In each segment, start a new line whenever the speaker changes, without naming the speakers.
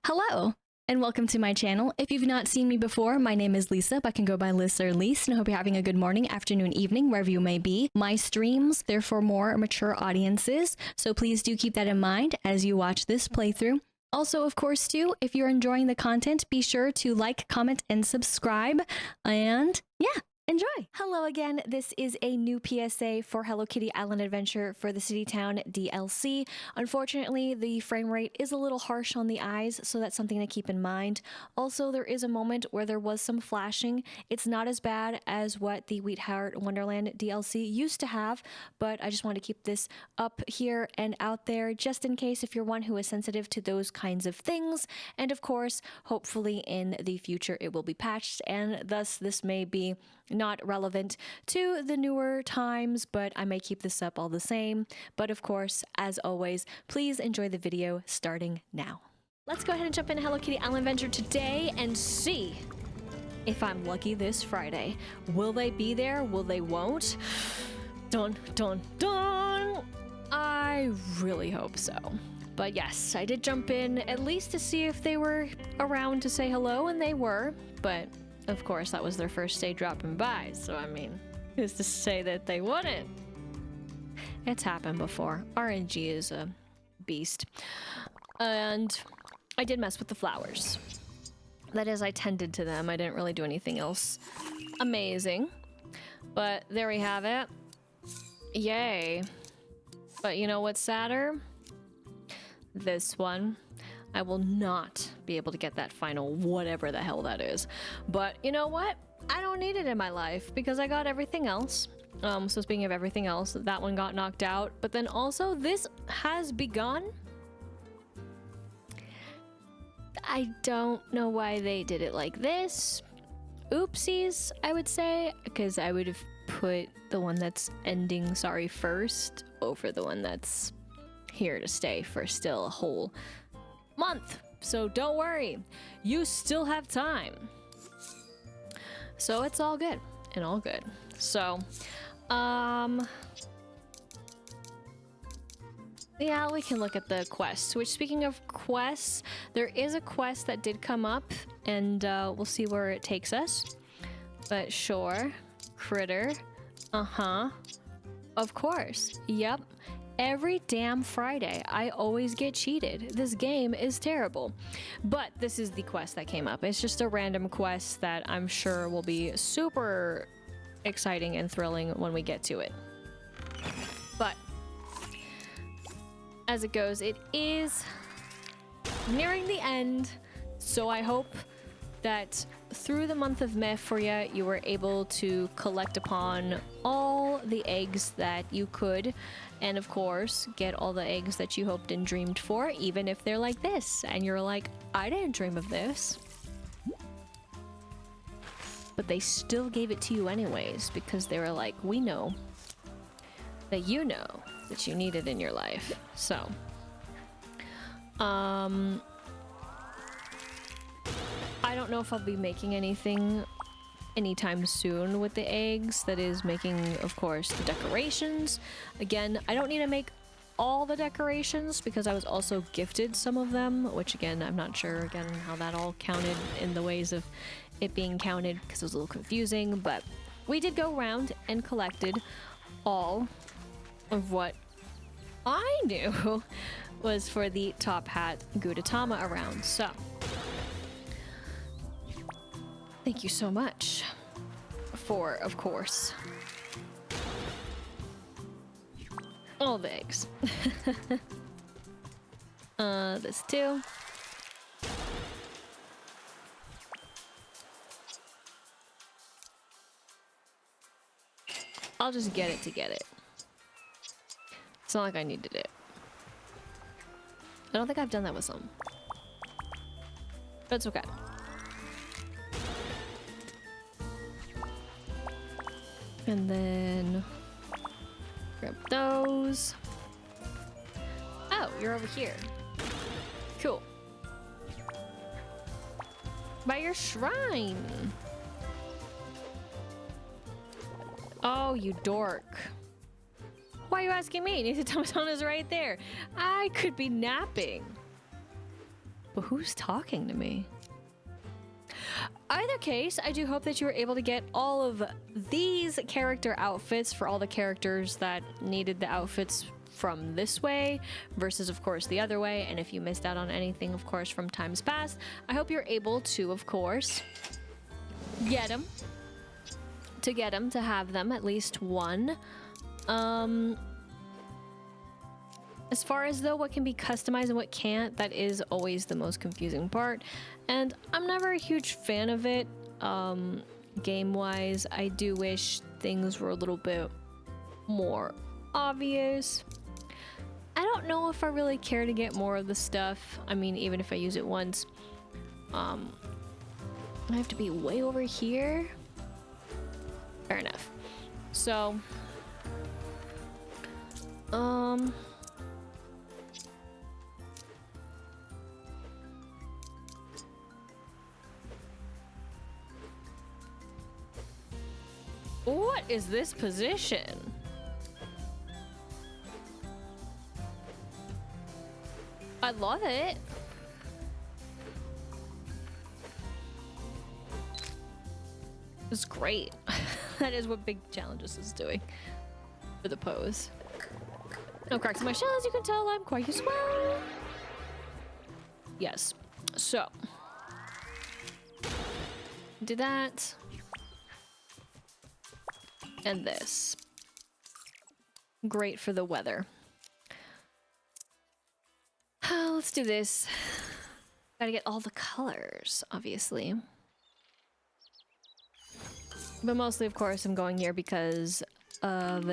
Hello, and welcome to my channel. If you've not seen me before, my name is Lisa, but I can go by Liz or Lise, and I hope you're having a good morning, afternoon, evening, wherever you may be. My streams, they're for more mature audiences, so please do keep that in mind as you watch this playthrough. Also, of course, too, if you're enjoying the content, be sure to like, comment, and subscribe, and yeah. Enjoy! Hello again, this is a new PSA for Hello Kitty Island Adventure for the City Town DLC. Unfortunately, the frame rate is a little harsh on the eyes, so that's something to keep in mind. Also, there is a moment where there was some flashing. It's not as bad as what the Sweetheart Wonderland DLC used to have, but I just want to keep this up here and out there just in case if you're one who is sensitive to those kinds of things. And of course, hopefully in the future it will be patched, and thus this may be not relevant to the newer times, but I may keep this up all the same. But of course, as always, please enjoy the video starting now. Let's go ahead and jump into Hello Kitty Island Adventure today and see if I'm lucky this Friday. Will they be there? Will they won't? Dun, dun, dun! I really hope so. But yes, I did jump in at least to see if they were around to say hello, and they were, but of course, that was their first day dropping by, so I mean, who's to say that they wouldn't? It's happened before. RNG is a beast. And I did mess with the flowers. That is, I tended to them. I didn't really do anything else amazing. But there we have it. Yay. But you know what's sadder? This one. I will not be able to get that final whatever the hell that is. But you know what? I don't need it in my life because I got everything else. So speaking of everything else, that one got knocked out. But then also this has begun. I don't know why they did it like this. Oopsies, I would say, because I would have put the one that's ending sorry first over the one that's here to stay for still a whole month. So don't worry, you still have time. So it's all good and all good. So yeah, we can look at the quests, which speaking of quests, there is a quest that did come up, and we'll see where it takes us. But sure, critter, of course, yep. Every damn Friday, I always get cheated. This game is terrible. But this is the quest that came up. It's just a random quest that I'm sure will be super exciting and thrilling when we get to it. But as it goes, it is nearing the end. So I hope that through the month of May for you were able to collect upon all the eggs that you could, and of course get all the eggs that you hoped and dreamed for, even if they're like this and you're like, I didn't dream of this, but they still gave it to you anyways because they were like, we know that you know that you need it in your life. So I don't know if I'll be making anything anytime soon with the eggs. That is making, of course, the decorations. Again, I don't need to make all the decorations because I was also gifted some of them, which again, I'm not sure again how that all counted in the ways of it being counted because it was a little confusing, but we did go around and collected all of what I knew was for the Top Hat Gudetama around. So thank you so much for, of course, all the eggs. This too. I'll just get it to get it. It's not like I needed it. I don't think I've done that with some. But it's okay. And then grab those. Oh, you're over here. Cool. By your shrine. Oh, you dork. Why are you asking me? Nitotama is right there. I could be napping. But who's talking to me? Either case, I do hope that you were able to get all of these character outfits for all the characters that needed the outfits from this way versus, of course, the other way. And if you missed out on anything, of course, from times past, I hope you're able to, of course, get them. To have them, at least one. As far as though what can be customized and what can't, that is always the most confusing part. And I'm never a huge fan of it, game-wise. I do wish things were a little bit more obvious. I don't know if I really care to get more of the stuff. I mean, even if I use it once. I have to be way over here. Fair enough. So, what is this position? I love it. It's great. That is what Big Challenges is doing for the pose. No cracks in my shell, as you can tell, I'm quite as well. Yes. So. Do that. And this. Great for the weather. Let's do this. Gotta get all the colors, obviously. But mostly, of course, I'm going here because of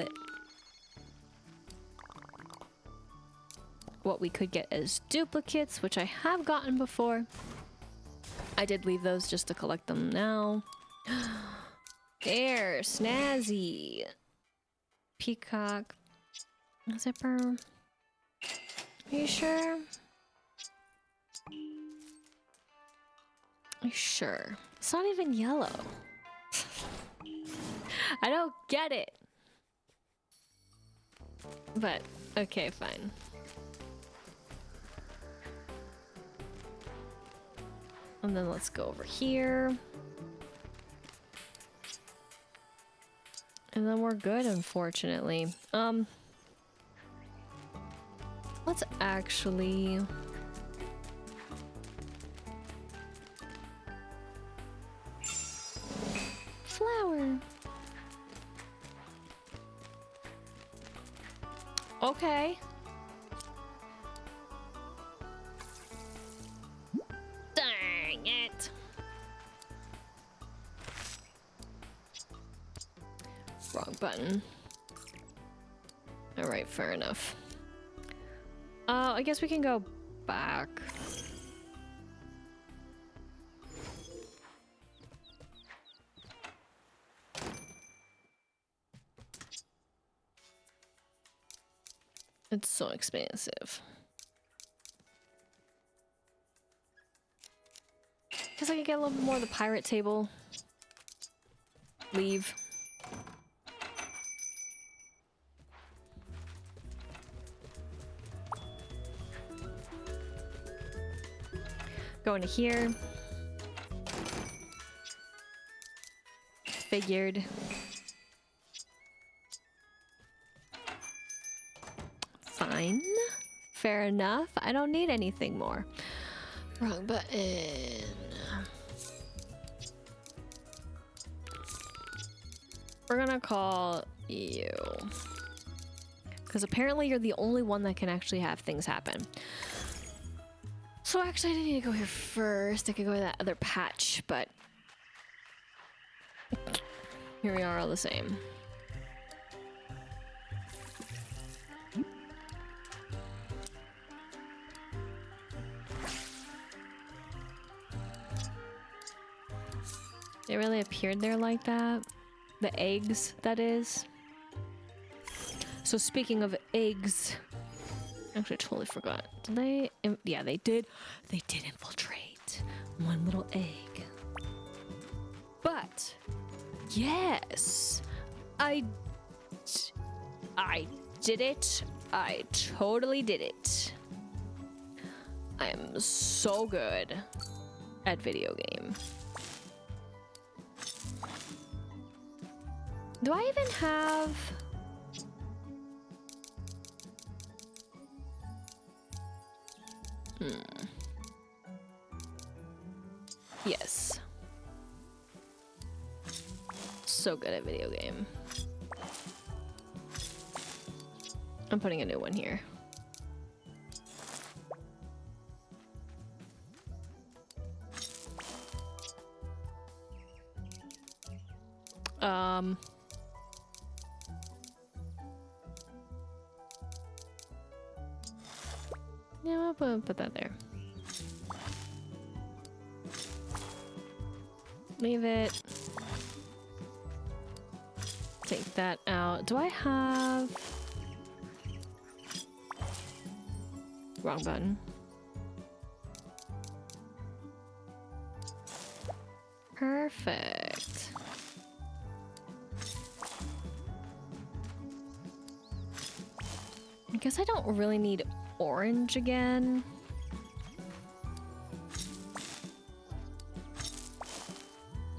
what we could get as duplicates, which I have gotten before. I did leave those just to collect them now. There, snazzy. Peacock. Zipper. Are you sure? Are you sure? It's not even yellow. I don't get it. But, okay, fine. And then let's go over here. And then we're good, unfortunately. Let's actually... flower. Okay. Dang it. Wrong button. All right, fair enough. I guess we can go back. It's so expensive. Guess I could get a little bit more of the pirate table. Leave. Go into here. Figured. Fine. Fair enough. I don't need anything more. Wrong button. We're gonna call you. Because apparently you're the only one that can actually have things happen. So actually I didn't need to go here first. I could go to that other patch, but here we are all the same. They really appeared there like that. The eggs, that is. So speaking of eggs, actually I totally forgot. Did they? Yeah, they did. They did infiltrate one little egg. But yes, I did it. I totally did it. I am so good at video game. Do I even have... Yes. So good at video game. I'm putting a new one here. Yeah, I'll put that there. Leave it. Take that out. Do I have... Wrong button. Perfect. I guess I don't really need orange again.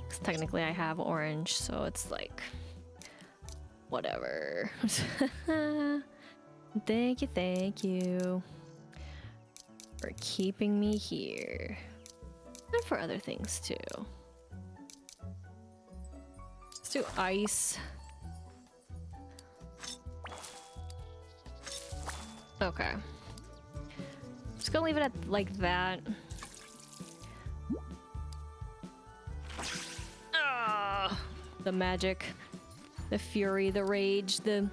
Because technically I have orange, so it's like... whatever. Thank you. For keeping me here. And for other things too. Let's do ice. Okay. Just gonna leave it at like that. Ah, the magic, the fury, the rage, the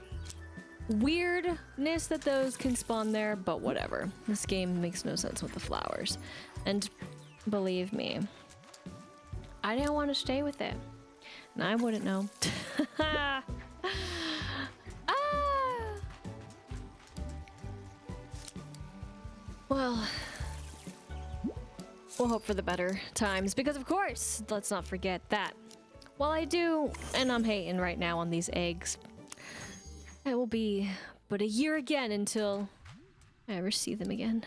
weirdness that those can spawn there, but whatever. This game makes no sense with the flowers. And believe me, I didn't want to stay with it. And I wouldn't know. Well, we'll hope for the better times, because of course, let's not forget that while I do, and I'm hating right now on these eggs, it will be but a year again until I ever see them again.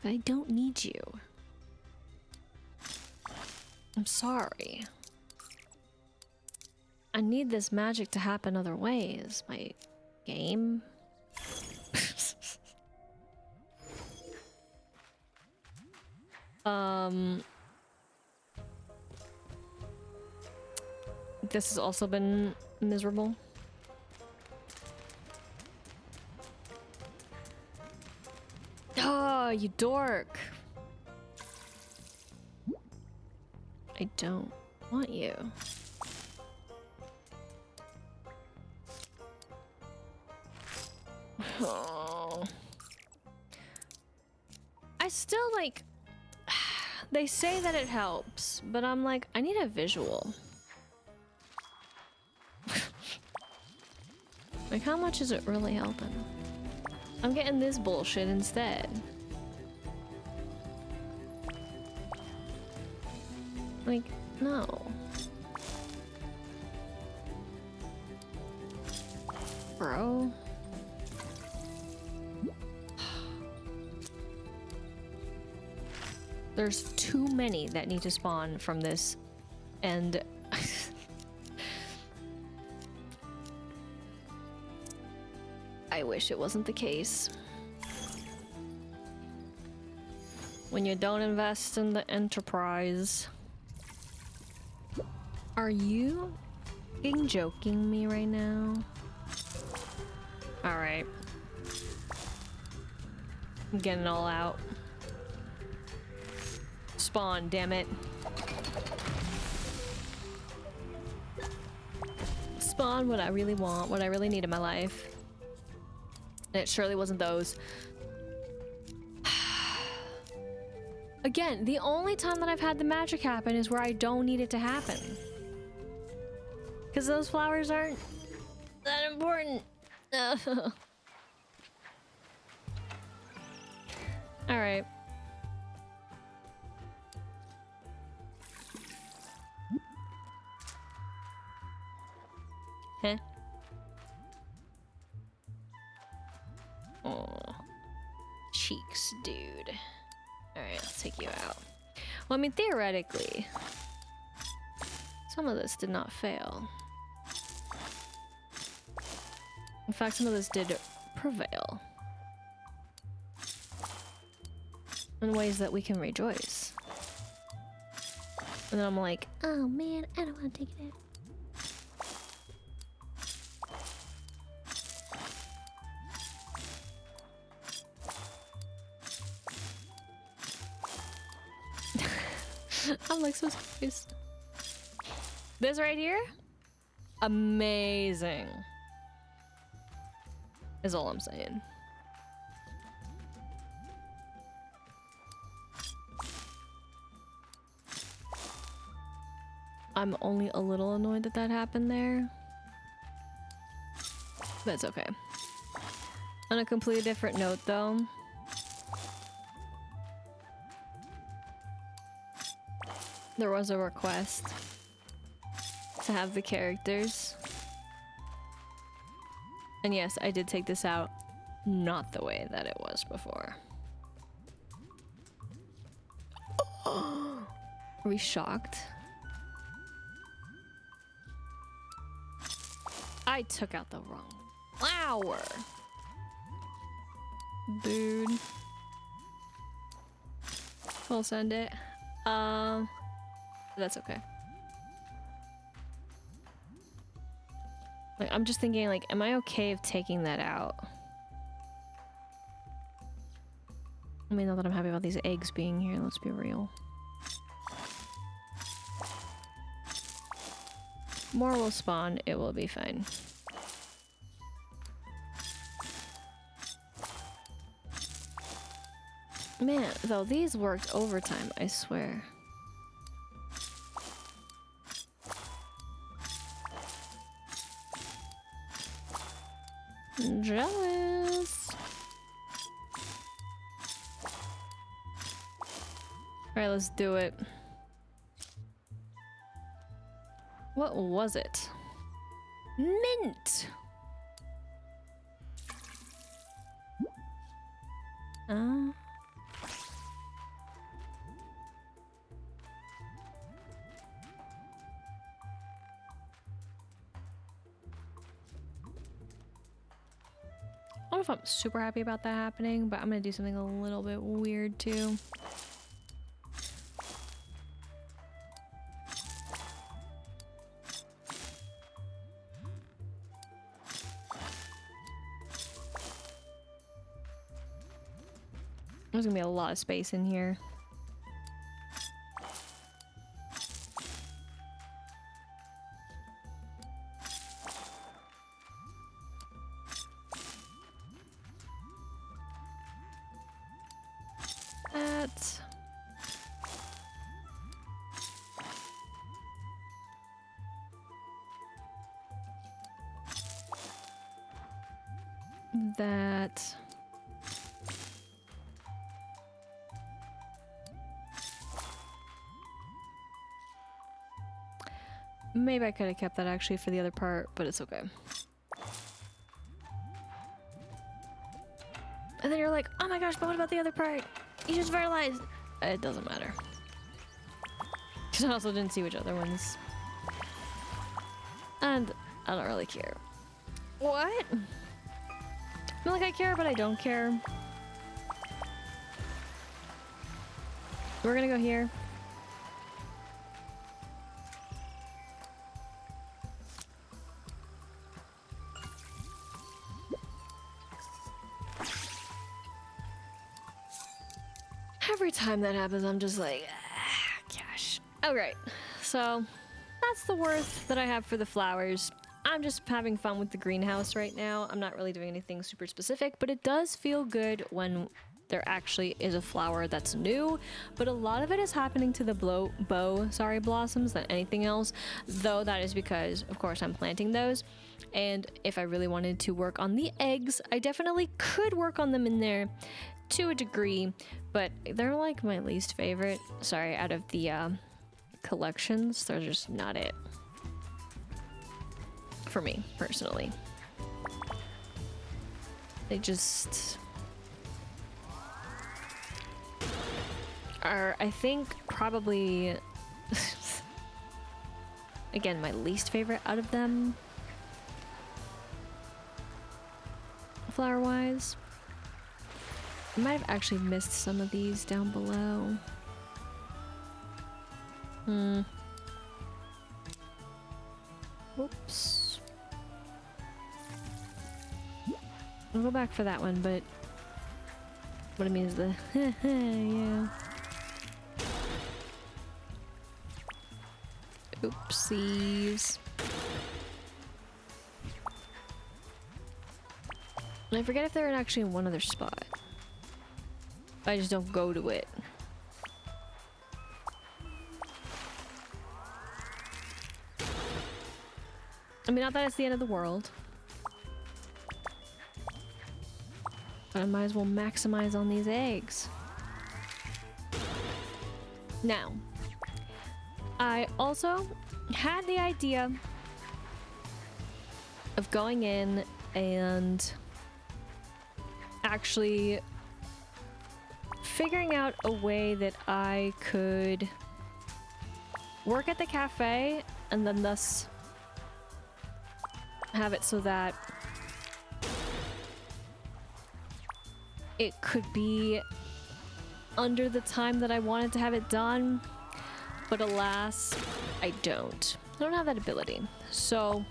But I don't need you. I'm sorry. I need this magic to happen other ways. My game. This has also been miserable. Oh, you dork. I don't want you. Oh. I still like... They say that it helps, but I'm like, I need a visual. Like, how much is it really helping? I'm getting this bullshit instead. Like, no. Bro. There's too many that need to spawn from this, and I wish it wasn't the case. When you don't invest in the enterprise. Are you fucking joking me right now? Alright. I'm getting it all out. Spawn, damn it. Spawn what I really want, what I really need in my life. And it surely wasn't those. Again, the only time that I've had the magic happen is where I don't need it to happen. Because those flowers aren't that important. Alright. Huh? Oh, cheeks, dude. Alright, let's take you out. Well, I mean, theoretically, some of this did not fail. In fact, some of this did prevail. In ways that we can rejoice. And then I'm like, oh man, I don't want to take it out. I'm like so confused. This right here? Amazing. Is all I'm saying. I'm only a little annoyed that that happened there. But it's okay. On a completely different note though. There was a request to have the characters. And yes, I did take this out not the way that it was before. Are we shocked? I took out the wrong flower. Dude. We'll send it. That's okay. Like, I'm just thinking, like, am I okay of taking that out? I mean, not that I'm happy about these eggs being here, let's be real. More will spawn, it will be fine. Man, though, these worked overtime, I swear. Jealous. Alright, let's do it. What was it? Mint! I don't know if I'm super happy about that happening, but I'm gonna do something a little bit weird too. There's gonna be a lot of space in here. That. Maybe I could have kept that actually for the other part, but it's okay. And then you're like, oh my gosh, but what about the other part? You just fertilized. It doesn't matter. Because I also didn't see which other ones. And I don't really care. What? I feel like I care, but I don't care. We're gonna go here. Every time that happens, I'm just like, gosh. Alright, so that's the worth that I have for the flowers. I'm just having fun with the greenhouse right now. I'm not really doing anything super specific, but it does feel good when there actually is a flower that's new. But a lot of it is happening to the blossoms than anything else, though that is because, of course, I'm planting those. And if I really wanted to work on the eggs, I definitely could work on them in there to a degree, but they're like my least favorite. Sorry, out of the collections, they're just not it. For me, personally. They just are, I think, probably again, my least favorite out of them, flower wise. I might have actually missed some of these down below. Whoops. I'll go back for that one, but what I mean is the yeah. Oopsies. And I forget if they're actually in one other spot. I just don't go to it. I mean, not that it's the end of the world. But I might as well maximize on these eggs. Now, I also had the idea of going in and actually figuring out a way that I could work at the cafe and then thus have it so that it could be under the time that I wanted to have it done, but alas, I don't. I don't have that ability. So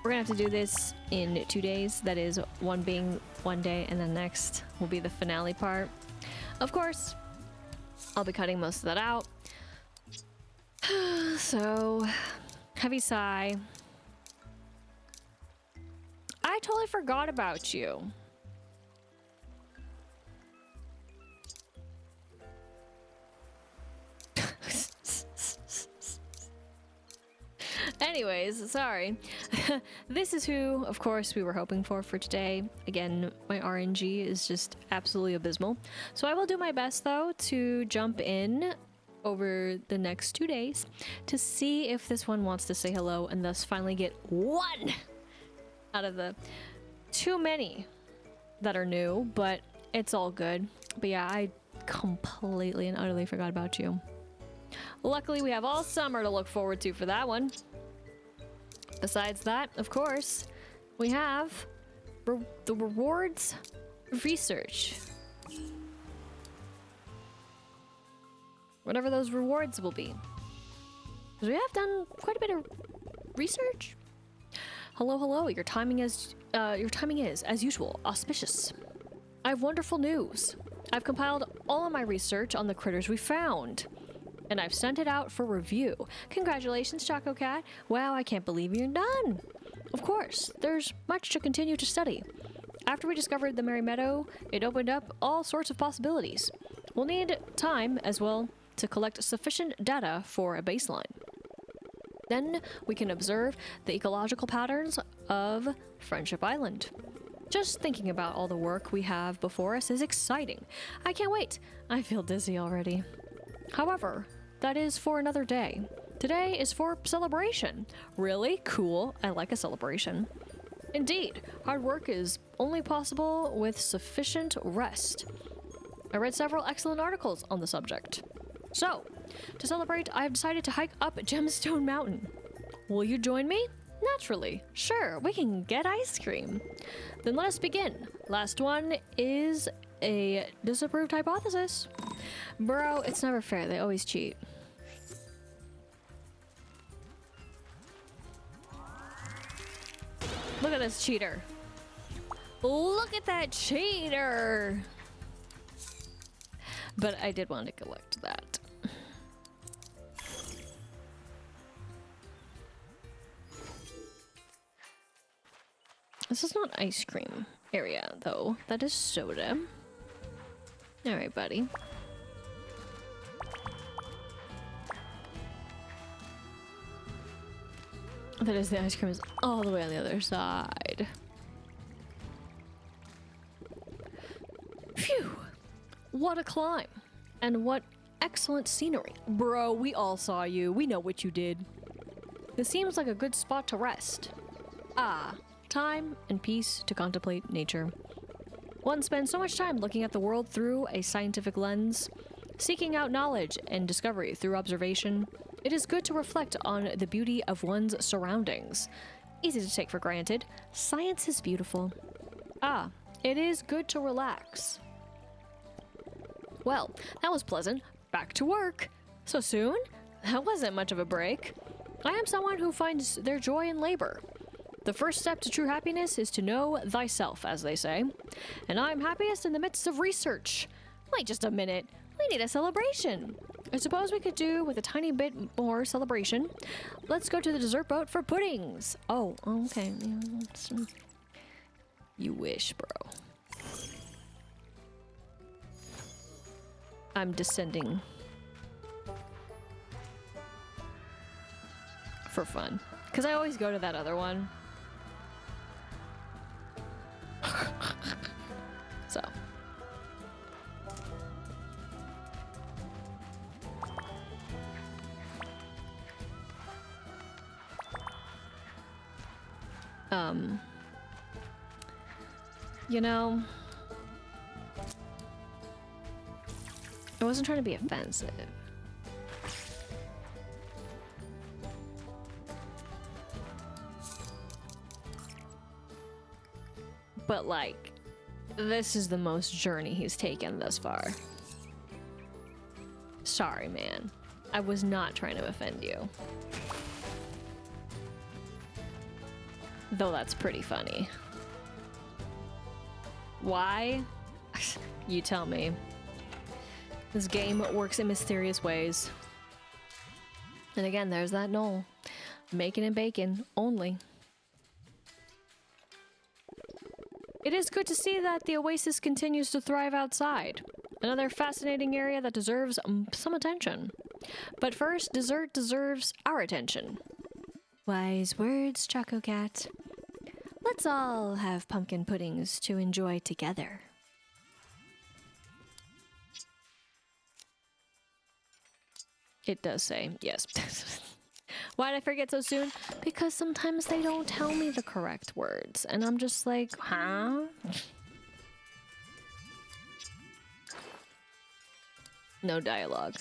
we're gonna have to do this in 2 days. That is, one being one day, and then next will be the finale part. Of course, I'll be cutting most of that out. So, heavy sigh. I totally forgot about you. Anyways, sorry. This is who, of course, we were hoping for today. Again, my RNG is just absolutely abysmal. So I will do my best, though, to jump in over the next 2 days to see if this one wants to say hello and thus finally get one out of the too many that are new, but it's all good. But yeah, I completely and utterly forgot about you. Luckily, we have all summer to look forward to for that one. Besides that, of course, we have the rewards research. Whatever those rewards will be. Because we have done quite a bit of research. Hello, hello. Your timing is, as usual, auspicious. I have wonderful news. I've compiled all of my research on the critters we found, and I've sent it out for review. Congratulations, Choco Cat. Wow, I can't believe you're done. Of course, there's much to continue to study. After we discovered the Merry Meadow, it opened up all sorts of possibilities. We'll need time as well to collect sufficient data for a baseline. Then we can observe the ecological patterns of Friendship Island. Just thinking about all the work we have before us is exciting. I can't wait. I feel dizzy already. However, that is for another day. Today is for celebration. Really? Cool. I like a celebration. Indeed, hard work is only possible with sufficient rest. I read several excellent articles on the subject. So, to celebrate, I have decided to hike up Gemstone Mountain. Will you join me? Naturally. Sure, we can get ice cream. Then let us begin. Last one is a disapproved hypothesis. Bro, it's never fair. They always cheat. Look at this cheater. Look at that cheater. But I did want to collect that. This is not ice cream area, though. That is soda. Alright, buddy. That is, the ice cream is all the way on the other side. Phew! What a climb! And what excellent scenery. Bro, we all saw you. We know what you did. This seems like a good spot to rest. Ah, time and peace to contemplate nature. One spends so much time looking at the world through a scientific lens, seeking out knowledge and discovery through observation. It is good to reflect on the beauty of one's surroundings. Easy to take for granted. Science is beautiful. Ah, it is good to relax. Well, that was pleasant. Back to work. So soon? That wasn't much of a break. I am someone who finds their joy in labor. The first step to true happiness is to know thyself, as they say. And I'm happiest in the midst of research. Wait just a minute. We need a celebration. I suppose we could do with a tiny bit more celebration. Let's go to the dessert boat for puddings. Oh, okay. You wish, bro. I'm descending. For fun. Because I always go to that other one. So. You know, I wasn't trying to be offensive. But like, this is the most journey he's taken thus far. Sorry, man. I was not trying to offend you. Though that's pretty funny. Why? You tell me. This game works in mysterious ways. And again, there's that knoll. Making and bacon only. It is good to see that the oasis continues to thrive outside. Another fascinating area that deserves some attention. But first, dessert deserves our attention. Wise words, Choco Cat. Let's all have pumpkin puddings to enjoy together. It does say, yes. Why did I forget so soon? Because sometimes they don't tell me the correct words. And I'm just like, huh? No dialogue.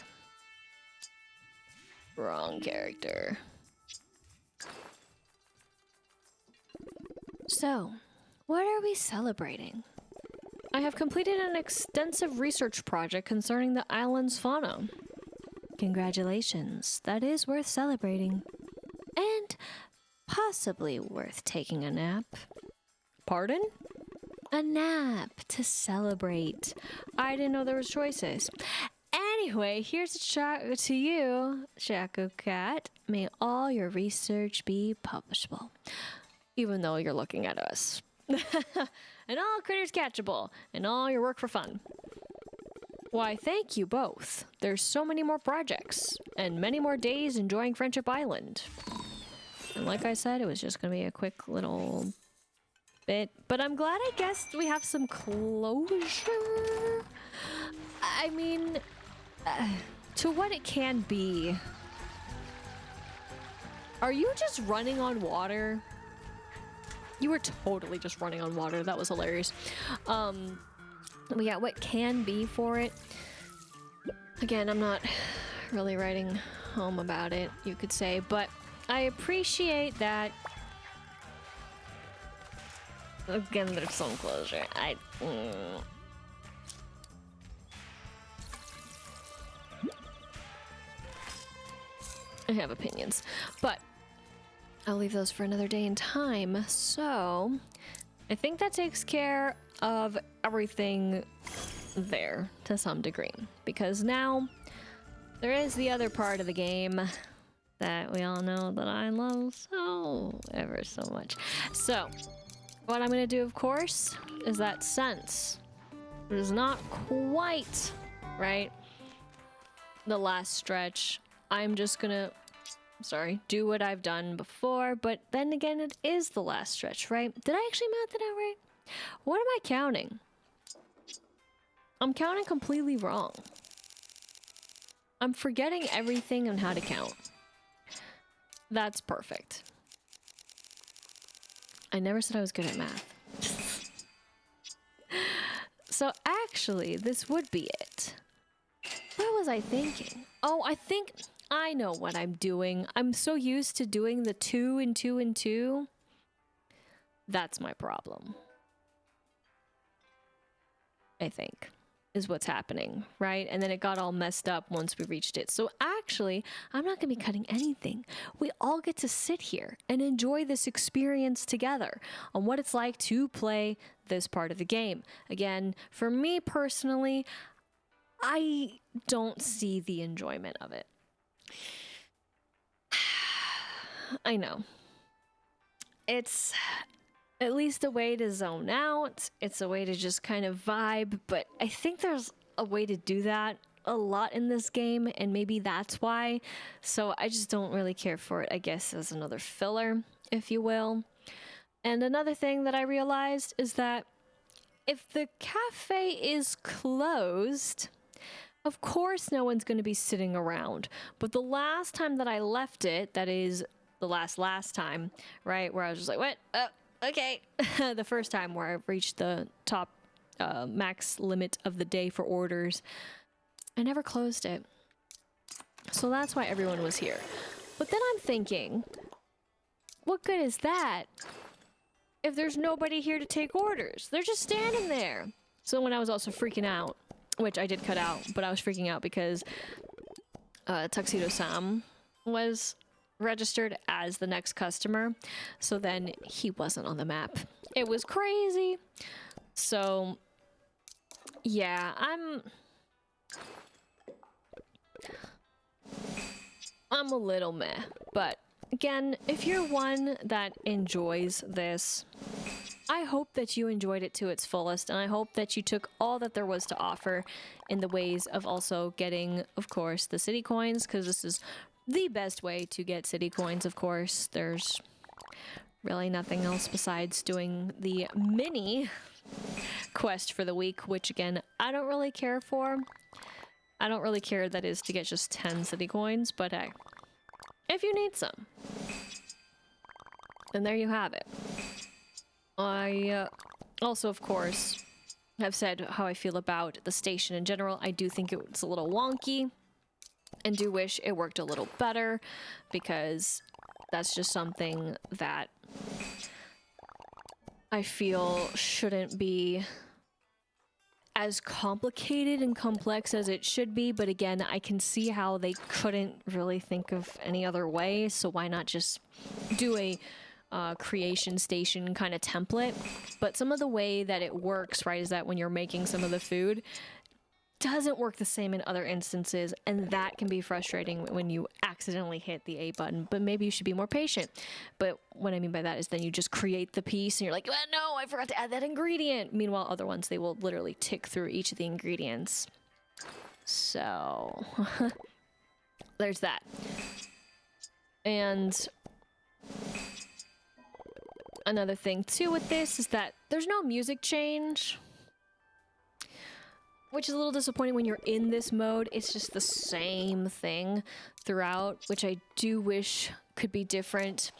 Wrong character. So, what are we celebrating? I have completed an extensive research project concerning the island's fauna. Congratulations, that is worth celebrating. And possibly worth taking a nap. Pardon? A nap to celebrate. I didn't know there was choices. Anyway, here's a shot to you, Shaco Cat. May all your research be publishable. Even though you're looking at us. And all critters catchable. And all your work for fun. Why, thank you both. There's so many more projects. And many more days enjoying Friendship Island. And like I said, it was just going to be a quick little bit. But I'm glad I guessed we have some closure. I mean, to what it can be. Are you just running on water? You were totally just running on water. That was hilarious. We got what can be for it. Again, I'm not really writing home about it, you could say, but I appreciate that. Again, there's some closure. I have opinions, but I'll leave those for another day and time. So I think that takes care of everything there to some degree, because now there is the other part of the game that we all know that I love so ever so much. So what I'm going to do, of course, is that since it is not quite right the last stretch, I'm just gonna do what I've done before, but then again, it is the last stretch, right? Did I actually math it out right? What am I counting? I'm counting completely wrong. I'm forgetting everything on how to count. That's perfect. I never said I was good at math. So actually, this would be it. What was I thinking? Oh, I think I know what I'm doing. I'm so used to doing the 2 and 2 and 2. That's my problem. I think is what's happening, right? And then it got all messed up once we reached it. So actually, I'm not going to be cutting anything. We all get to sit here and enjoy this experience together on what it's like to play this part of the game. Again, for me personally, I don't see the enjoyment of it. I know. It's at least a way to zone out. It's a way to just kind of vibe, but I think there's a way to do that a lot in this game, and maybe that's why. So I just don't really care for it, I guess, as another filler, if you will. And another thing that I realized is that if the cafe is closed, of course no one's going to be sitting around. But the last time that I left it, that is the last time, right, where I was just like, what? Okay. The first time where I reached the top max limit of the day for orders, I never closed it. So that's why everyone was here. But then I'm thinking, what good is that if there's nobody here to take orders? They're just standing there. So when I was also freaking out, which I did cut out, but I was freaking out because Tuxedo Sam was registered as the next customer, so then he wasn't on the map. It was crazy. So yeah, I'm a little meh, but again, if you're one that enjoys this, I hope that you enjoyed it to its fullest, and I hope that you took all that there was to offer in the ways of also getting, of course, the city coins, because this is the best way to get city coins, of course. There's really nothing else besides doing the mini quest for the week, which again, I don't really care for. I don't really care that is to get just 10 city coins, but hey, if you need some, then there you have it. I also, of course, have said how I feel about the station in general. I do think it's a little wonky and do wish it worked a little better, because that's just something that I feel shouldn't be as complicated and complex as it should be. But again, I can see how they couldn't really think of any other way, so why not just do a creation station kind of template? But some of the way that it works, right, is that when you're making some of the food, doesn't work the same in other instances, and that can be frustrating when you accidentally hit the A button. But maybe you should be more patient. But what I mean by that is then you just create the piece and you're like, no, I forgot to add that ingredient. Meanwhile, other ones, they will literally tick through each of the ingredients. So there's that. And another thing too with this is that there's no music change, which is a little disappointing when you're in this mode. It's just the same thing throughout, which I do wish could be different.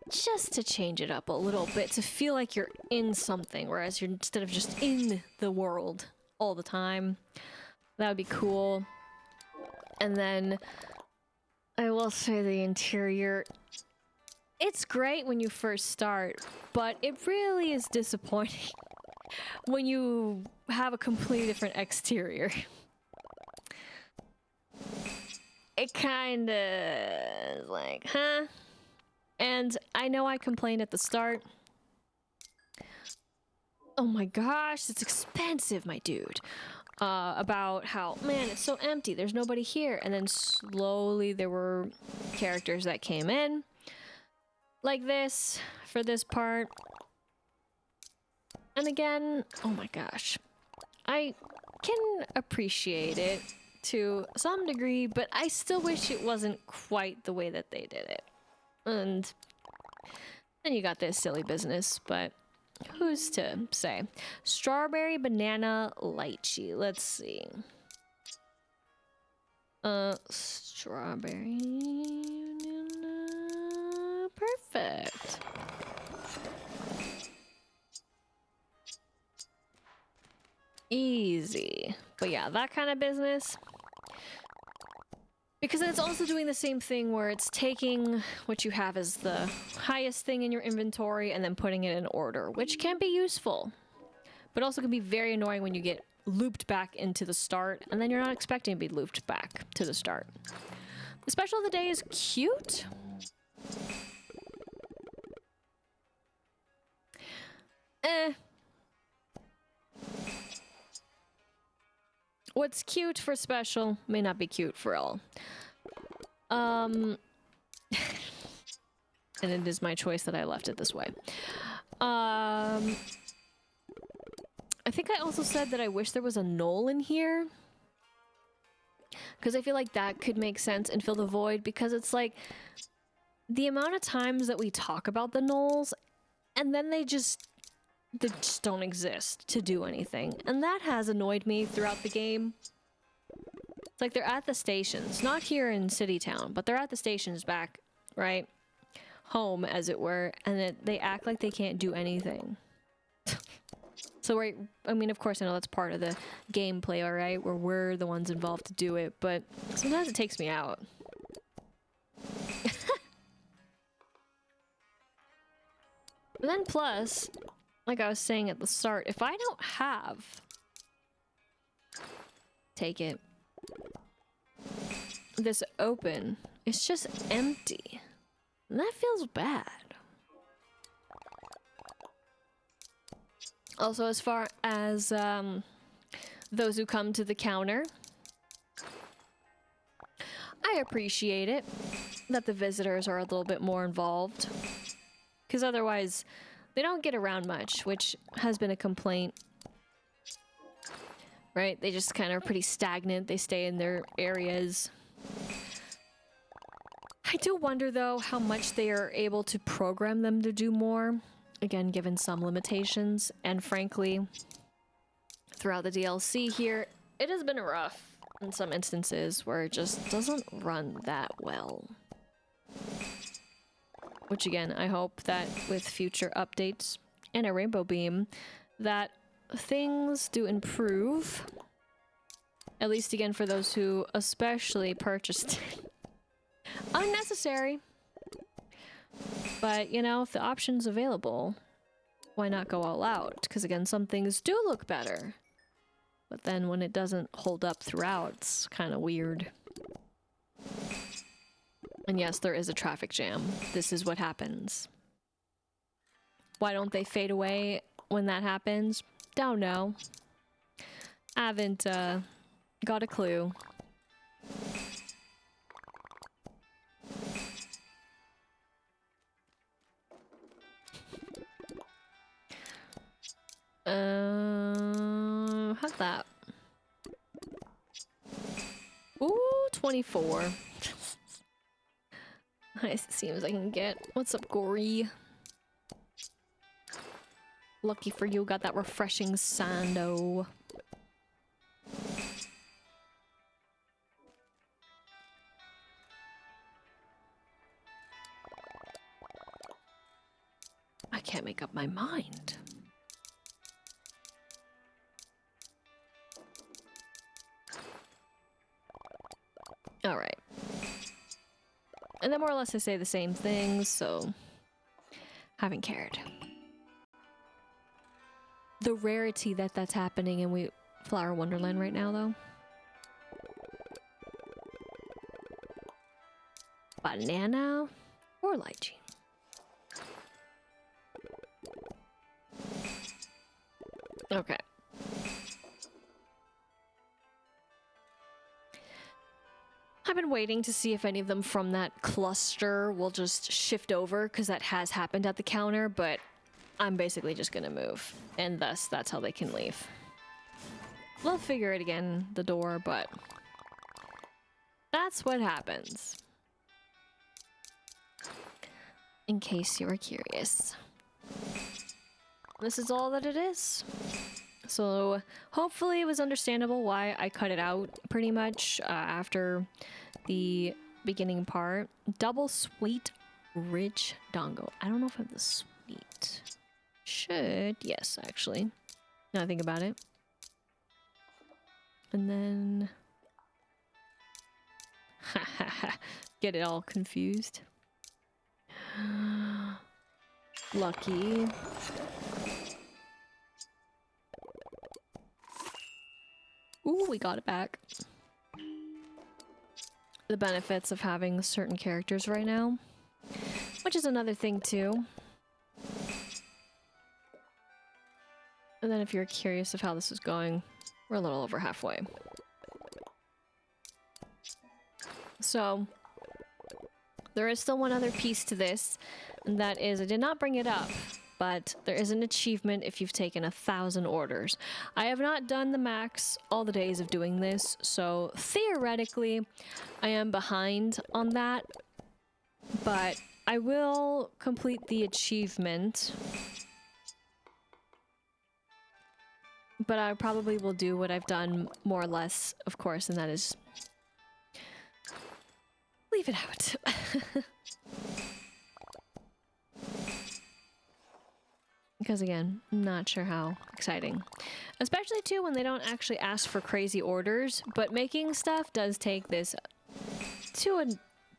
Just to change it up a little bit, to feel like you're in something, whereas you're instead of just in the world all the time. That would be cool. And then I will say the interior, it's great when you first start, but it really is disappointing when you have a completely different exterior. It kind of is like, huh? And I know I complained at the start. Oh my gosh, it's expensive, my dude. About how, man, it's so empty, there's nobody here. And then slowly there were characters that came in, like this, for this part. And again, oh my gosh, I can appreciate it to some degree, but I still wish it wasn't quite the way that they did it. And then you got this silly business, but who's to say? Strawberry, banana, lychee. Let's see. Strawberry, banana, perfect. Easy. But yeah, that kind of business. Because it's also doing the same thing where it's taking what you have as the highest thing in your inventory and then putting it in order, which can be useful. But also can be very annoying when you get looped back into the start and then you're not expecting to be looped back to the start. The special of the day is cute. What's cute for special may not be cute for all. And it is my choice that I left it this way. I think I also said that I wish there was a knoll in here. Because I feel like that could make sense and fill the void, because it's like the amount of times that we talk about the knolls and then they just don't exist to do anything. And that has annoyed me throughout the game. It's like they're at the stations, not here in City Town, but they're at the stations back, right? Home, as it were, and they act like they can't do anything. So, I mean, of course, I know that's part of the gameplay, all right, where we're the ones involved to do it, but sometimes it takes me out. And then plus, like I was saying at the start, if I don't have... Take it. This open, it's just empty. And that feels bad. Also, as far as those who come to the counter, I appreciate it that the visitors are a little bit more involved. Because otherwise, they don't get around much, which has been a complaint. Right? They just kind of are pretty stagnant. They stay in their areas. I do wonder, though, how much they are able to program them to do more. Again, given some limitations. And frankly, throughout the DLC here, it has been rough in some instances where it just doesn't run that well. Which again, I hope that with future updates and a Rainbow Beam, that things do improve. At least again for those who especially purchased it. Unnecessary. But, you know, if the option's available, why not go all out? Because again, some things do look better. But then when it doesn't hold up throughout, it's kind of weird. And yes, there is a traffic jam. This is what happens. Why don't they fade away when that happens? Don't know. Haven't got a clue. How's that? Ooh, 24. Nice, it seems I can get. What's up, Gory? Lucky for you, got that refreshing sando. I can't make up my mind. All right. And then more or less I say the same things, so haven't cared. The rarity that that's happening in Flower Wonderland right now, though. Banana or lychee? Okay. I've been waiting to see if any of them from that cluster will just shift over, because that has happened at the counter, but I'm basically just gonna move, and thus that's how they can leave. We'll figure it again, the door, but that's what happens. In case you were curious. This is all that it is. So hopefully it was understandable why I cut it out pretty much after the beginning part. Double sweet rich dongo. I don't know if I have the sweet. Should. Yes, actually. Now I think about it. And then... Get it all confused. Lucky. Ooh, we got it back. The benefits of having certain characters right now. Which is another thing too. And then if you're curious of how this is going, we're a little over halfway. So, there is still one other piece to this, and that is, I did not bring it up, but there is an achievement if you've taken 1,000 orders. I have not done the max all the days of doing this, so theoretically, I am behind on that, but I will complete the achievement. But I probably will do what I've done more or less, of course, and that is leave it out. Because again, I'm not sure how exciting. Especially too when they don't actually ask for crazy orders, but making stuff does take this to a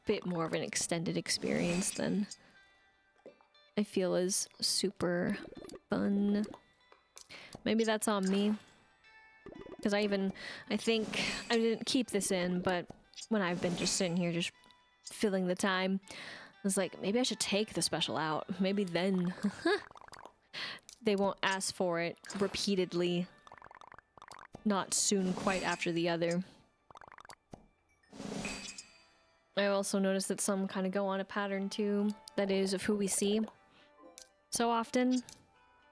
bit more of an extended experience than I feel is super fun. Maybe that's on me. Because I think I didn't keep this in, but when I've been just sitting here just filling the time, I was like, maybe I should take the special out. Maybe then they won't ask for it repeatedly. Not soon quite after the other. I also noticed that some kind of go on a pattern too, that is of who we see so often.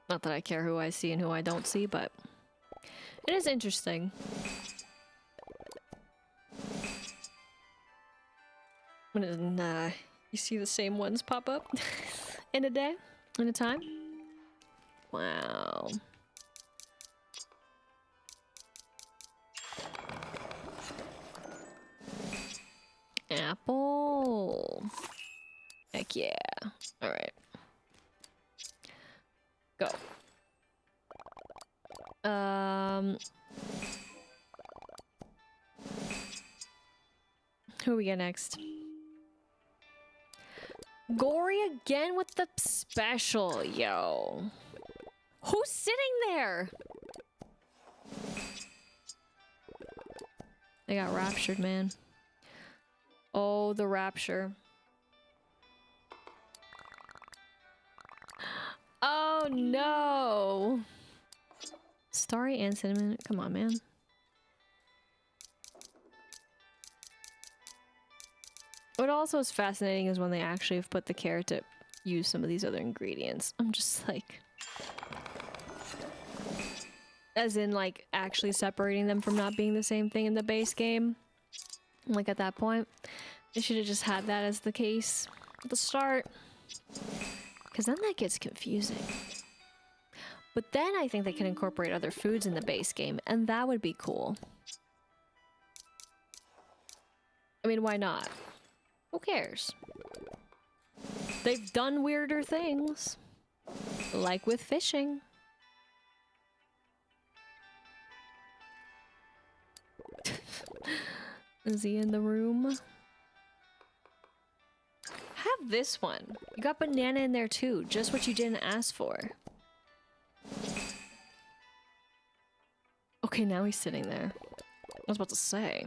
Not that I care who I see and who I don't see, but it is interesting. When you see the same ones pop up in a day, in a time. Wow. Apple. Heck yeah. All right. Go. Who we get next? Gory again with the special, yo. Who's sitting there? They got raptured, man. Oh, the rapture. Oh no. Starry and cinnamon. Come on, man. What also is fascinating is when they actually have put the care to use some of these other ingredients. I'm just like... As in, like, actually separating them from not being the same thing in the base game. Like, at that point, they should have just had that as the case at the start. Because then that gets confusing. But then I think they can incorporate other foods in the base game, and that would be cool. I mean, why not? Who cares? They've done weirder things. Like with fishing. Is he in the room? Have this one. You got banana in there too, just what you didn't ask for. Okay, now he's sitting there. I was about to say.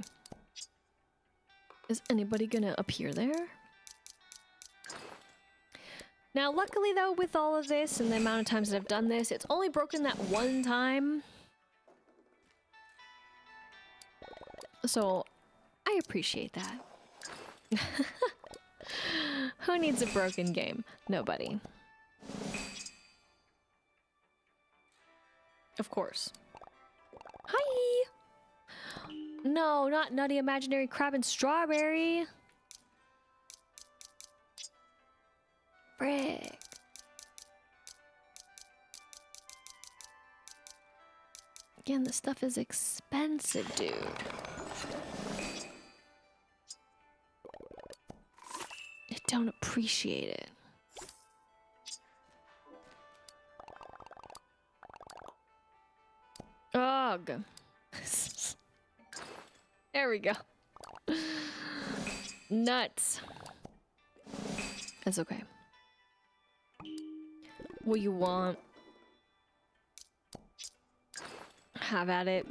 Is anybody gonna appear there? Now, luckily though, with all of this and the amount of times that I've done this, it's only broken that one time. So, I appreciate that. Who needs a broken game? Nobody. Of course. Hi! No, not Nutty Imaginary Crab and Strawberry. Frick. Again, this stuff is expensive, dude. I don't appreciate it. Ugh. There we go. Nuts. That's okay. What you want? Have at it.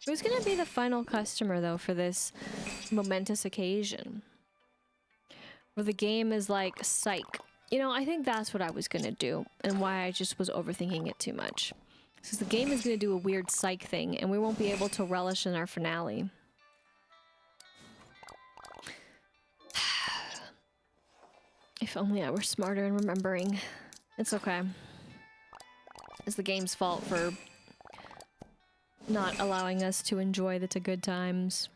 Who's gonna be the final customer, though, for this momentous occasion? Where the game is like, psych. You know, I think that's what I was gonna do, and why I just was overthinking it too much. Because the game is gonna do a weird psych thing, and we won't be able to relish in our finale. If only I were smarter in remembering. It's okay. It's the game's fault for not allowing us to enjoy the good times.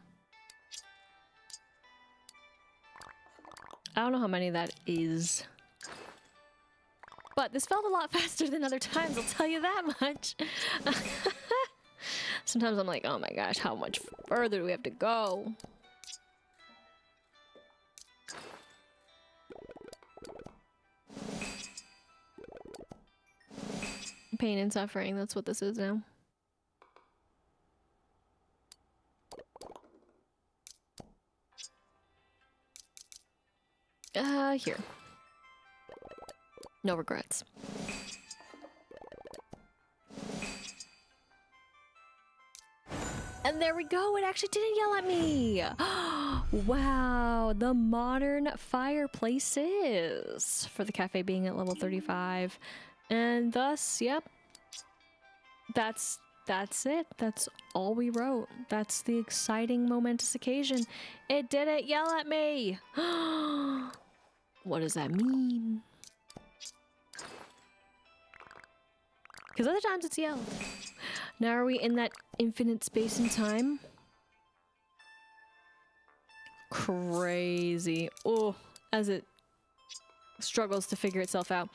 I don't know how many that is. But this felt a lot faster than other times, I'll tell you that much. Sometimes I'm like, oh my gosh, how much further do we have to go? Pain and suffering, that's what this is now. Here. No regrets. And there we go, it actually didn't yell at me! Wow, the modern fireplaces! For the cafe being at level 35. And thus, yep. That's it. That's all we wrote. That's the exciting, momentous occasion. It didn't yell at me! What does that mean? Because other times it's yelled. Now are we in that infinite space and time? Crazy. Oh, as it struggles to figure itself out.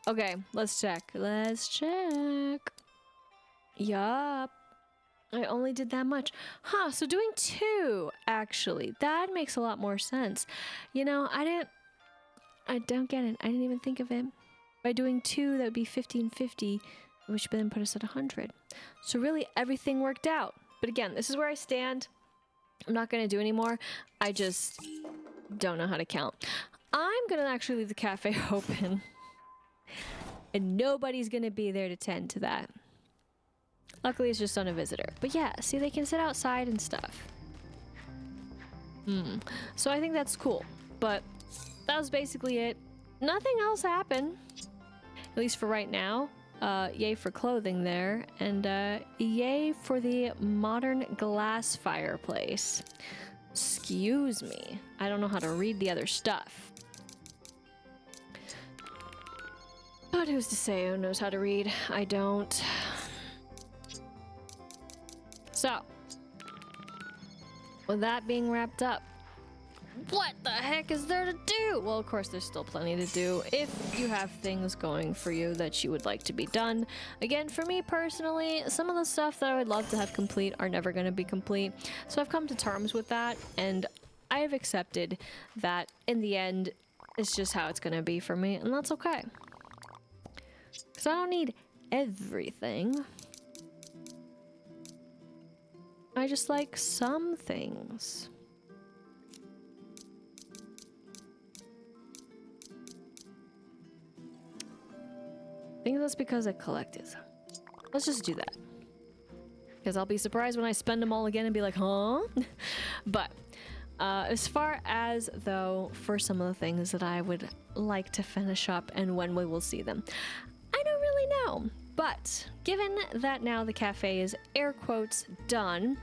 Okay, let's check. Let's check. Yup. I only did that much. Huh, so doing 2, actually. That makes a lot more sense. You know, I don't get it. I didn't even think of it. By doing 2, that would be 1550, which would then put us at 100. So really, everything worked out. But again, this is where I stand. I'm not going to do anymore. I just don't know how to count. I'm going to actually leave the cafe open. And nobody's going to be there to tend to that. Luckily, it's just on a visitor. But yeah, see, they can sit outside and stuff. So I think that's cool. But that was basically it. Nothing else happened. At least for right now. Yay for clothing there. And yay for the modern glass fireplace. Excuse me. I don't know how to read the other stuff. But who's to say who knows how to read? I don't. So, with that being wrapped up, what the heck is there to do? Well, of course, there's still plenty to do if you have things going for you that you would like to be done. Again, for me personally, some of the stuff that I would love to have complete are never going to be complete. So I've come to terms with that, and I have accepted that in the end, it's just how it's going to be for me, and that's okay. Because I don't need everything. I just like some things. I think that's because I collected them. Let's just do that. Because I'll be surprised when I spend them all again and be like, huh? But as far as, though, for some of the things that I would like to finish up and when we will see them, I don't really know. But given that now the cafe is air quotes done,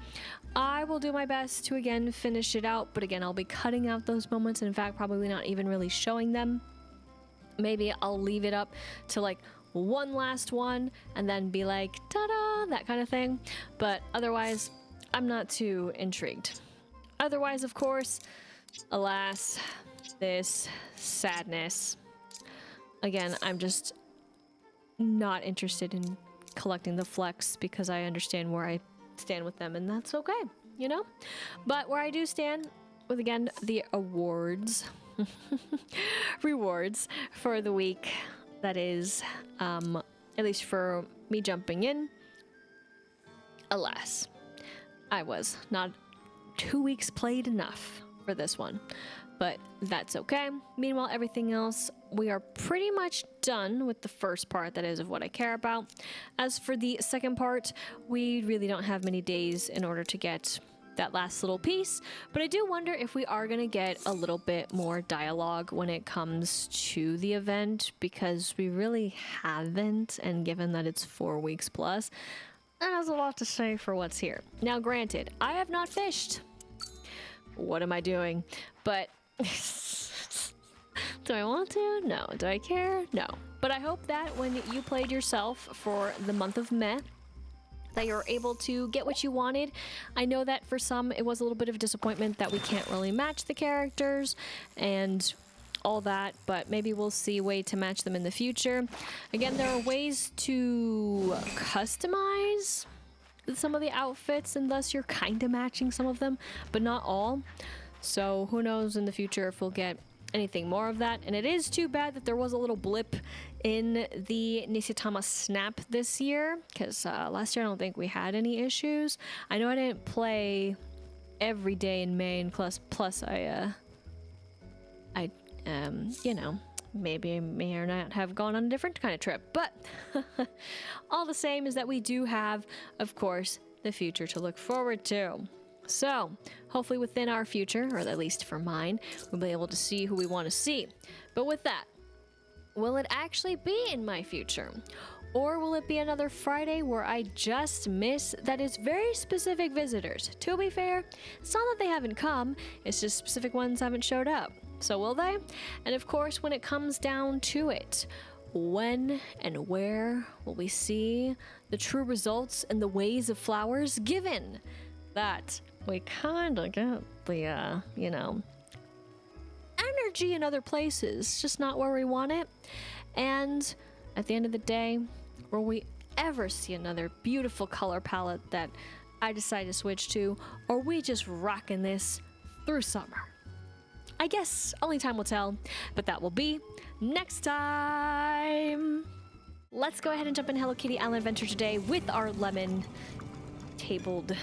I will do my best to again finish it out. But again, I'll be cutting out those moments. In fact, probably not even really showing them. Maybe I'll leave it up to like one last one and then be like, ta-da, that kind of thing. But otherwise, I'm not too intrigued. Otherwise, of course, alas, this sadness. Again, I'm just not interested in collecting the flex because I understand where I stand with them, and that's okay, you know? But where I do stand with, again, the awards, rewards for the week, that is, at least for me jumping in, alas,
I was not 2 weeks played enough for this one, but that's okay. Meanwhile, everything else, we are pretty much done with the first part, that is, of what I care about. As for the second part, we really don't have many days in order to get that last little piece, but I do wonder if we are going to get a little bit more dialogue when it comes to the event, because we really haven't, and given that it's 4 weeks plus, that has a lot to say for what's here. Now, granted, I have not fished. What am I doing? But do I want to? No. Do I care? No. But I hope that when you played yourself for the month of May, that you're able to get what you wanted. I know that for some, it was a little bit of a disappointment that we can't really match the characters and all that, but maybe we'll see a way to match them in the future. Again, there are ways to customize some of the outfits, and thus you're kind of matching some of them, but not all. So who knows in the future if we'll get anything more of that. And it is too bad that there was a little blip in the Nishitama snap this year, because last year I don't think we had any issues. I know I didn't play every day in May, and plus I you know, maybe I may or not have gone on a different kind of trip, but all the same is that we do have, of course, the future to look forward to. So hopefully within our future, or at least for mine, we'll be able to see who we want to see. But with that, will it actually be in my future? Or will it be another Friday where I just miss that it's very specific visitors? To be fair, it's not that they haven't come, it's just specific ones haven't showed up. So will they? And of course, when it comes down to it, when and where will we see the true results and the ways of flowers, given that we kind of get the, you know, energy in other places, just not where we want it. And at the end of the day, will we ever see another beautiful color palette that I decide to switch to, or are we just rocking this through summer? I guess only time will tell, but that will be next time. Let's go ahead and jump in Hello Kitty Island Adventure today with our lemon tabled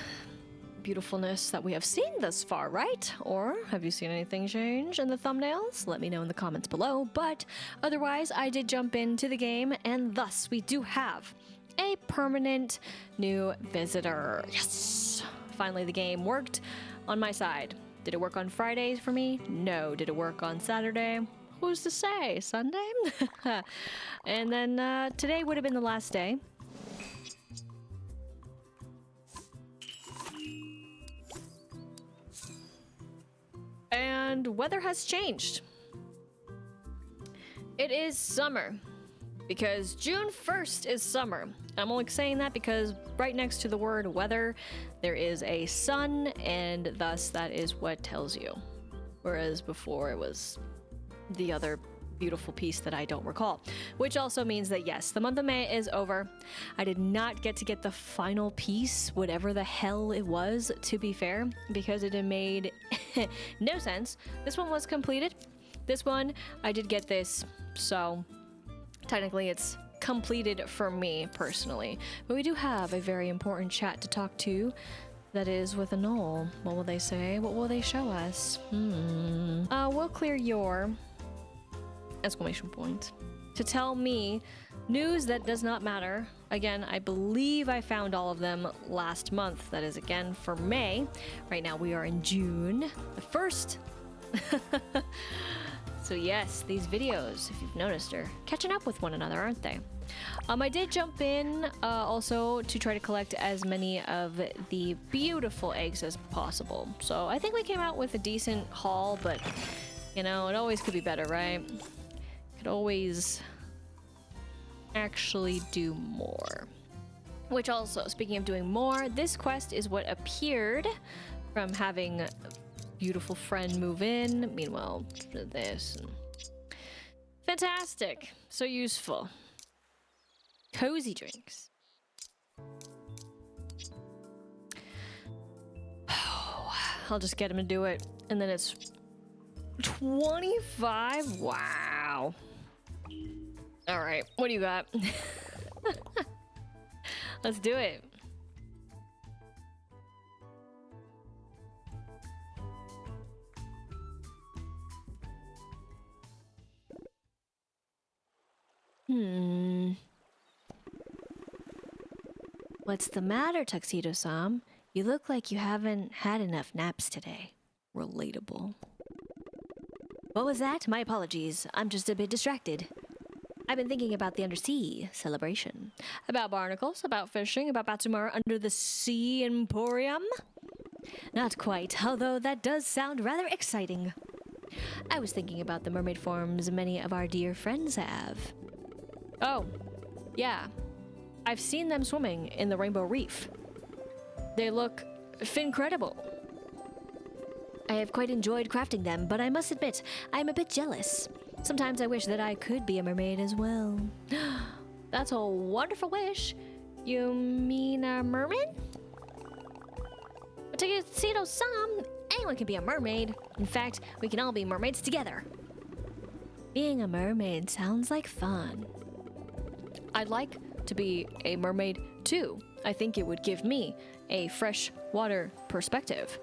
beautifulness that we have seen thus far, right? Or have you seen anything change in the thumbnails? Let me know in the comments below. But otherwise, I did jump into the game, and thus we do have a permanent new visitor. Yes! Finally, the game worked on my side. Did it work on Fridays for me? No. Did it work on Saturday? Who's to say? Sunday? And then today would have been the last day. And weather has changed. It is summer, because June 1st is summer. I'm only saying that because right next to the word weather, there is a sun, and thus that is what tells you. Whereas before it was the other beautiful piece that I don't recall. Which also means that yes, the month of May is over. I did not get to get the final piece, whatever the hell it was, to be fair, because it had made no sense. This one was completed. This one, I did get this, so technically it's completed for me personally. But we do have a very important chat to talk to. That is with a knoll. What will they say? What will they show us? We'll clear your exclamation point to tell me news that does not matter. Again, I believe I found all of them last month. That is again for May. Right now we are in June the 1st. So yes, these videos, if you've noticed, are catching up with one another, aren't they? I did jump in also to try to collect as many of the beautiful eggs as possible. So I think we came out with a decent haul, but you know, it always could be better, right? Could always actually do more. Which also, speaking of doing more, this quest is what appeared from having a beautiful friend move in. Meanwhile, this. Fantastic. So useful. Cozy drinks. I'll just get him to do it. And then it's 25? Wow. All right, what do you got? Let's do it. What's the matter, Tuxedo-san? You look like you haven't had enough naps today. Relatable. What was that? My apologies. I'm just a bit distracted. I've been thinking about the undersea celebration. About barnacles, about fishing, about Batsumara under the sea emporium. Not quite, although that does sound rather exciting. I was thinking about the mermaid forms many of our dear friends have. Oh, yeah. I've seen them swimming in the Rainbow Reef. They look fincredible. I have quite enjoyed crafting them, but I must admit, I am a bit jealous. Sometimes I wish that I could be a mermaid as well. That's a wonderful wish. You mean a mermaid? Tuxedo-san, anyone can be a mermaid. In fact, we can all be mermaids together. Being a mermaid sounds like fun. I'd like to be a mermaid too. I think it would give me a fresh water perspective.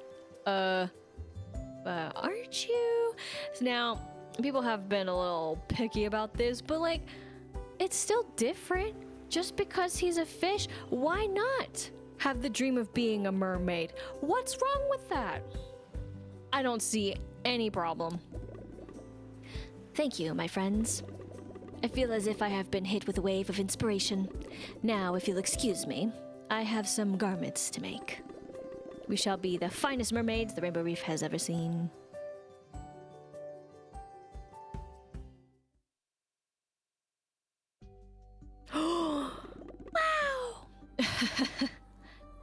Aren't you? Now, people have been a little picky about this, but like, it's still different. Just because he's a fish, why not have the dream of being a mermaid? What's wrong with that? I don't see any problem. Thank you, my friends. I feel as if I have been hit with a wave of inspiration. Now, if you'll excuse me, I have some garments to make. We shall be the finest mermaids the Rainbow Reef has ever seen. Wow!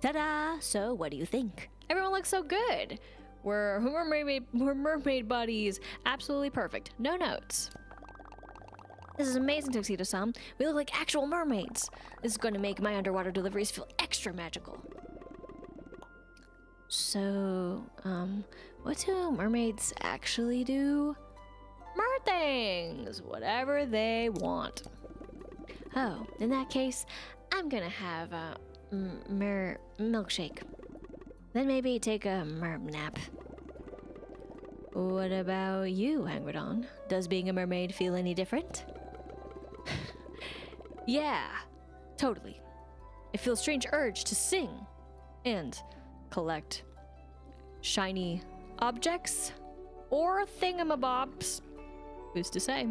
Ta-da! So, what do you think? Everyone looks so good. We're mermaid buddies. Absolutely perfect. No notes. This is amazing, Tuxedo-san. We look like actual mermaids. This is going to make my underwater deliveries feel extra magical. So, what do mermaids actually do? Mer things! Whatever they want. Oh, in that case, I'm gonna have a milkshake. Then maybe take a merm nap. What about you, Angradon? Does being a mermaid feel any different? Yeah, totally. I feel a strange urge to sing and collect shiny objects or thingamabobs. Who's to say?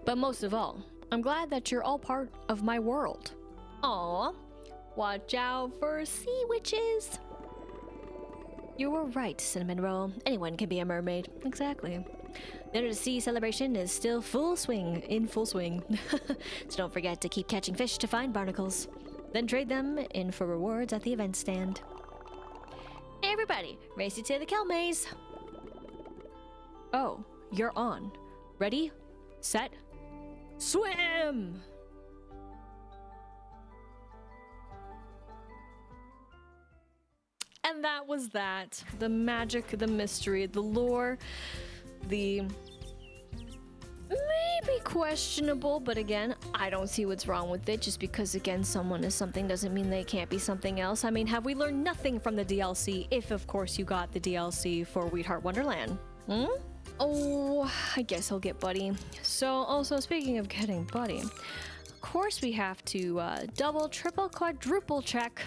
But most of all, I'm glad that you're all part of my world. Aw, watch out for sea witches. You were right, Cinnamon Roll. Anyone can be a mermaid. Exactly. The Under the Sea celebration is still in full swing. So don't forget to keep catching fish to find barnacles. Then trade them in for rewards at the event stand. Hey everybody, race you to the Kelp Maze. Oh, you're on. Ready, set, swim! And that was that. The magic, the mystery, the lore, the maybe questionable, but again, I don't see what's wrong with it. Just because, again, someone is something doesn't mean they can't be something else. I mean, have we learned nothing from the DLC? If, of course, you got the DLC for Sweetheart Wonderland. Oh, I guess I'll get Buddy. So, also, speaking of getting Buddy, of course we have to double, triple, quadruple check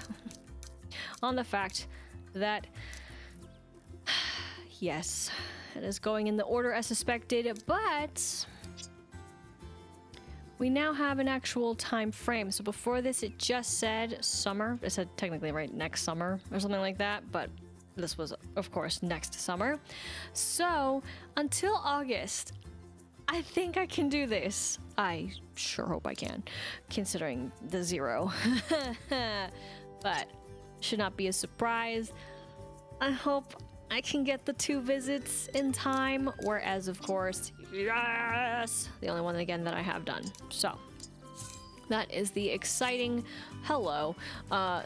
on the fact that, yes, it is going in the order as suspected, but we now have an actual time frame. So before this, it just said summer. It said technically right next summer or something like that, but this was, of course, next summer. So until August, I think I can do this. I sure hope I can, considering the 0. But should not be a surprise. I hope I can get the 2 visits in time, whereas, of course, yes, the only one again that I have done. So that is the exciting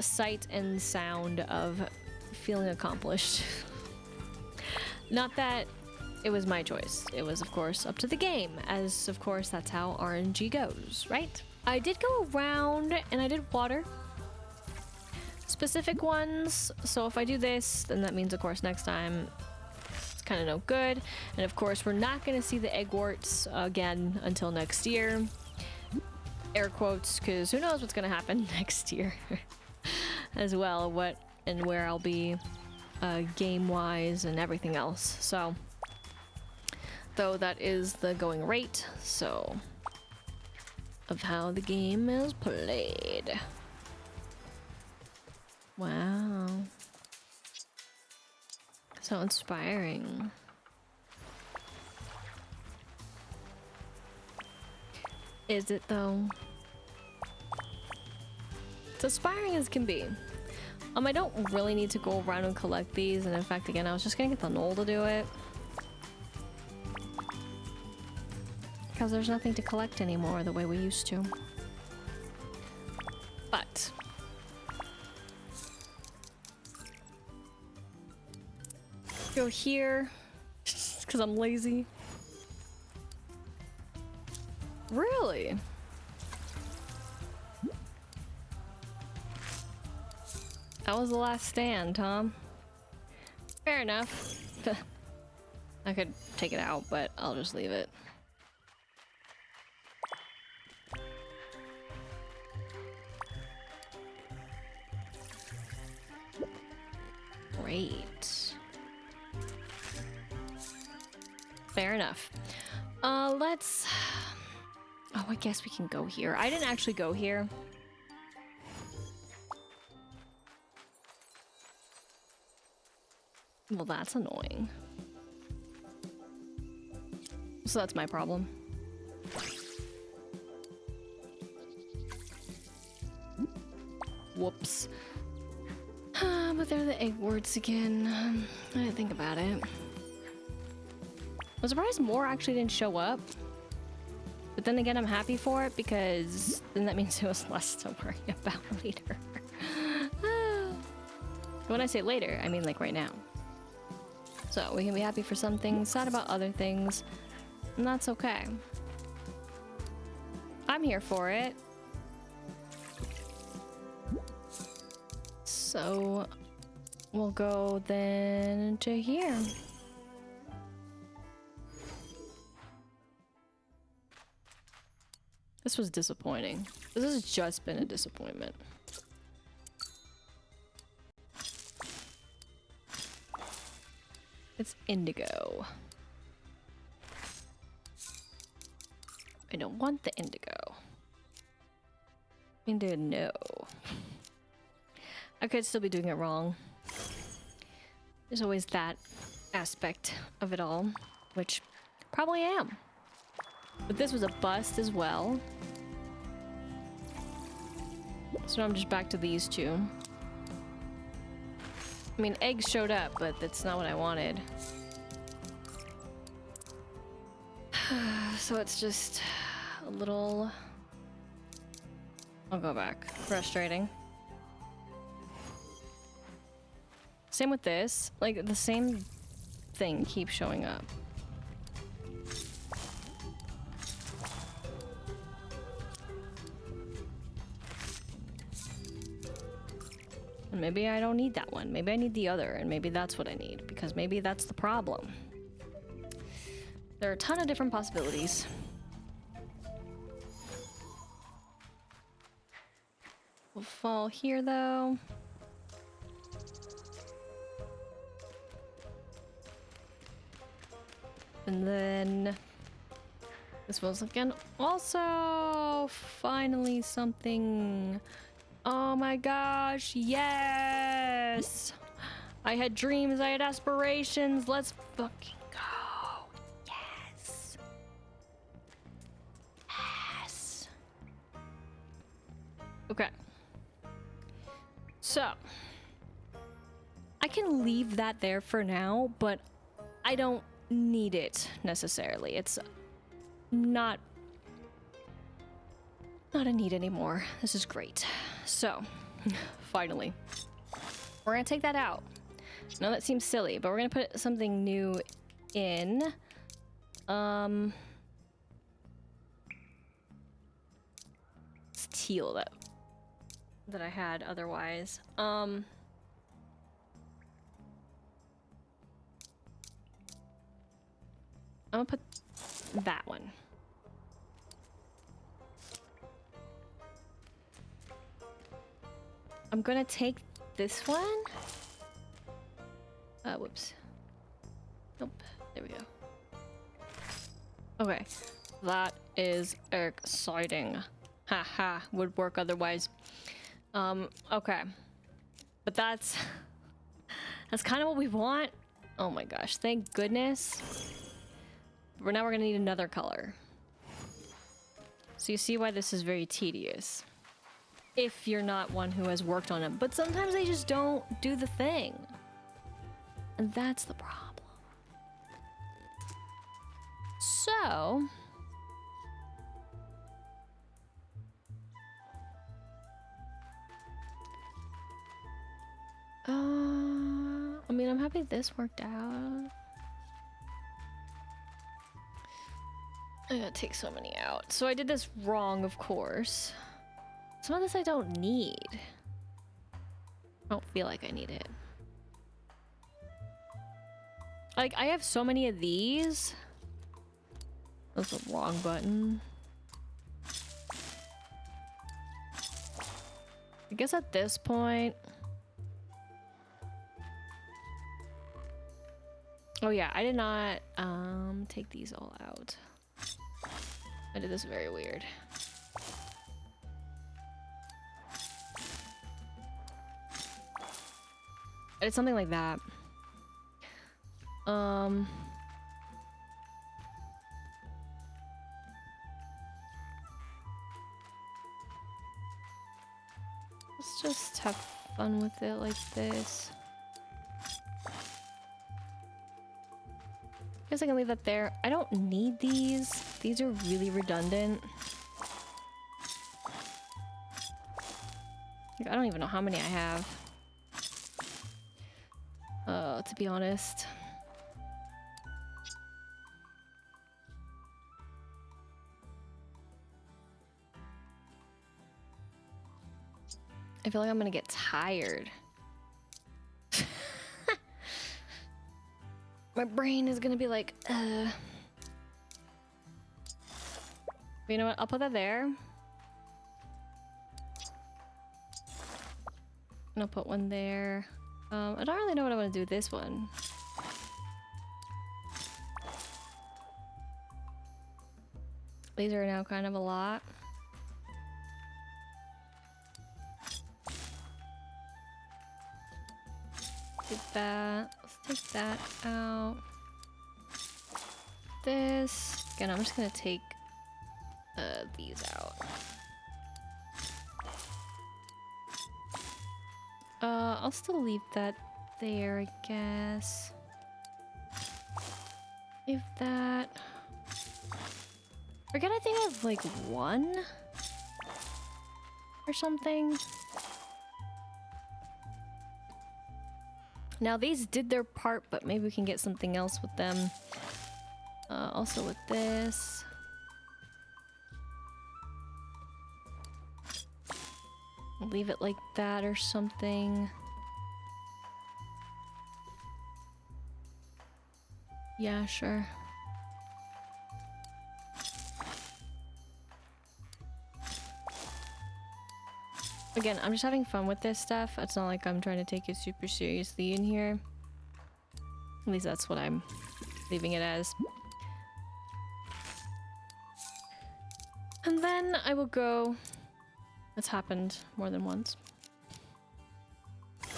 sight and sound of feeling accomplished. Not that it was my choice. It was, of course, up to the game, as, of course, that's how RNG goes, right? I did go around and I did water specific ones, so if I do this, then that means, of course, next time it's kind of no good. And of course, we're not going to see the egg warts again until next year. air quotes, because who knows what's gonna happen next year as well, what and where I'll be game-wise and everything else. So, though that is the going rate, so, of how the game is played. Wow. So inspiring. Is it though? It's aspiring as can be. I don't really need to go around and collect these, and in fact, again, I was just gonna get the knoll to do it. Because there's nothing to collect anymore the way we used to. But go here, just because I'm lazy. Really? That was the last stand, Tom. Fair enough. I could take it out, but I'll just leave it. Great. Fair enough. Let's... Oh, I guess we can go here. I didn't actually go here. Well, that's annoying. So that's my problem. Whoops. But they're the egg words again. I didn't think about it. I'm surprised more actually didn't show up. But then again, I'm happy for it because then that means it was less to worry about later. When I say later, I mean like right now. So we can be happy for some things, sad about other things, and that's okay. I'm here for it. So we'll go then to here. This was disappointing. This has just been a disappointment. It's indigo. I don't want the indigo. Indigo, no. I could still be doing it wrong. There's always that aspect of it all, which probably am. But this was a bust as well. So now I'm just back to these two. I mean, eggs showed up, but that's not what I wanted. So it's just a little... I'll go back. Frustrating. Same with this. Like, the same thing keeps showing up. And maybe I don't need that one. Maybe I need the other, and maybe that's what I need, because maybe that's the problem. There are a ton of different possibilities. We'll fall here, though. And then this was again also finally something. Oh my gosh, yes! I had dreams, I had aspirations, let's fucking go. Yes. Yes. Okay. So, I can leave that there for now, but I don't need it necessarily. It's not a need anymore. This is great. So, finally, we're gonna take that out. Now that seems silly, but we're gonna put something new in. It's teal that I had otherwise. I'm gonna put that one. I'm gonna take this one. Whoops. Nope. There we go. Okay. That is exciting. Haha. Would work otherwise. Okay. But that's kind of what we want. Oh my gosh. Thank goodness. Now we're gonna need another color. So you see why this is very tedious. If you're not one who has worked on them. But sometimes they just don't do the thing. And that's the problem. So... I mean, I'm happy this worked out. I gotta take so many out. So I did this wrong, of course. Some of this I don't need. I don't feel like I need it. Like, I have so many of these. That's the wrong button. I guess at this point... Oh yeah, I did not take these all out. I did this very weird. I did something like that. Let's just have fun with it like this. Guess I can leave that there. I don't need these. These are really redundant. Like, I don't even know how many I have. To be honest. I feel like I'm gonna get tired. My brain is gonna be like, But you know what? I'll put that there. And I'll put one there. I don't really know what I want to do with this one. These are now kind of a lot. Take that. Let's take that out. This. Again, I'm just gonna take these out. I'll still leave that there, I guess. If that. Again, I think I have like one or something. Now these did their part, but maybe we can get something else with them. Also with this. Leave it like that or something. Yeah, sure. Again, I'm just having fun with this stuff. It's not like I'm trying to take it super seriously in here. At least that's what I'm leaving it as. And then I will go... It's happened more than once.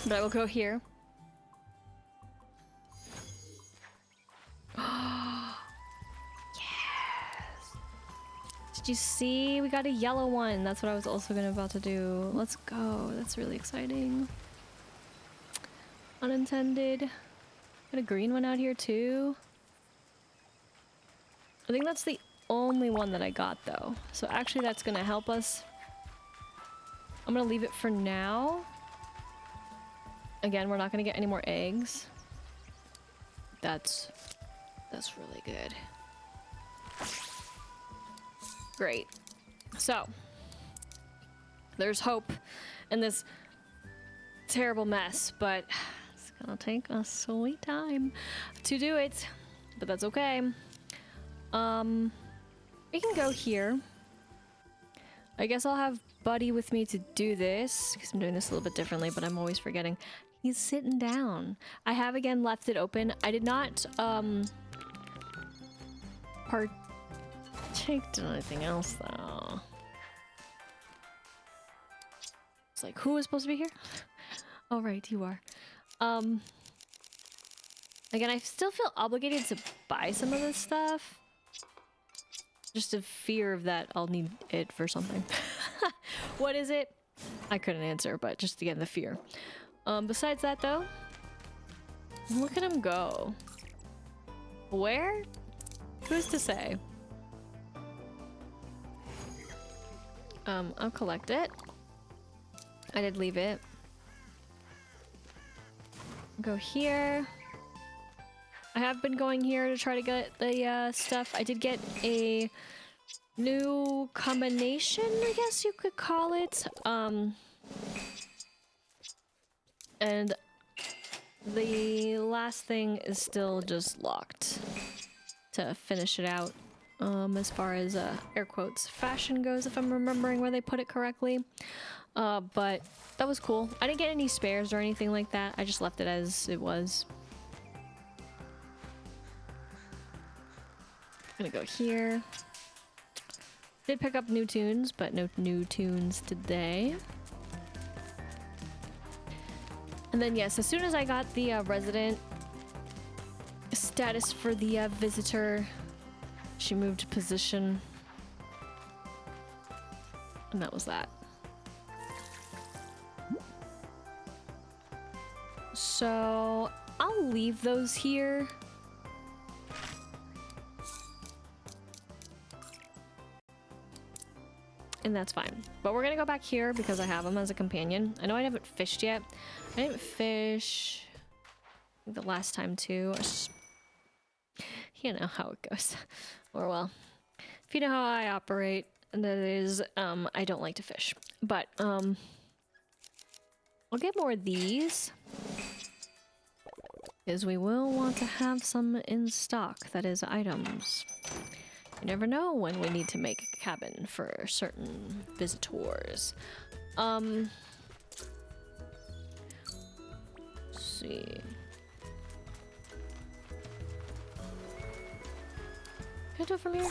But I will go here. Did you see? We got a yellow one. That's what I was also about to do. Let's go. That's really exciting. Unintended. Got a green one out here too. I think that's the only one that I got though. So actually that's gonna help us. I'm gonna leave it for now. Again, we're not gonna get any more eggs. That's really good. Great. So, there's hope in this terrible mess, but it's gonna take a sweet time to do it, but that's okay. We can go here. I guess I'll have buddy with me to do this, because I'm doing this a little bit differently, but I'm always forgetting. He's sitting down. I have again left it open. I did not partake in anything else though. It's like, who is supposed to be here? Oh right, you are. Again, I still feel obligated to buy some of this stuff. Just a fear of that I'll need it for something. What is it? I couldn't answer, but just again, the fear. Besides that though, look at him go. Where? Who's to say? I'll collect it. I did leave it. Go here. I have been going here to try to get the stuff. I did get a new combination, I guess you could call it. And the last thing is still just locked to finish it out. As far as air quotes fashion goes, if I'm remembering where they put it correctly. But that was cool. I didn't get any spares or anything like that. I just left it as it was. I'm gonna go here. Did pick up new tunes, but no new tunes today. And then yes, as soon as I got the resident status for the visitor, she moved position. And that was that. So I'll leave those here. And that's fine. But we're gonna go back here because I have him as a companion. I know I haven't fished yet. I didn't fish the last time too. You know how it goes. Or well, if you know how I operate, that is, I don't like to fish. But, I'll get more of these. Because we will want to have some in stock, that is, items. You never know when we need to make a cabin for certain visitors. Let's see. Can I do it from here?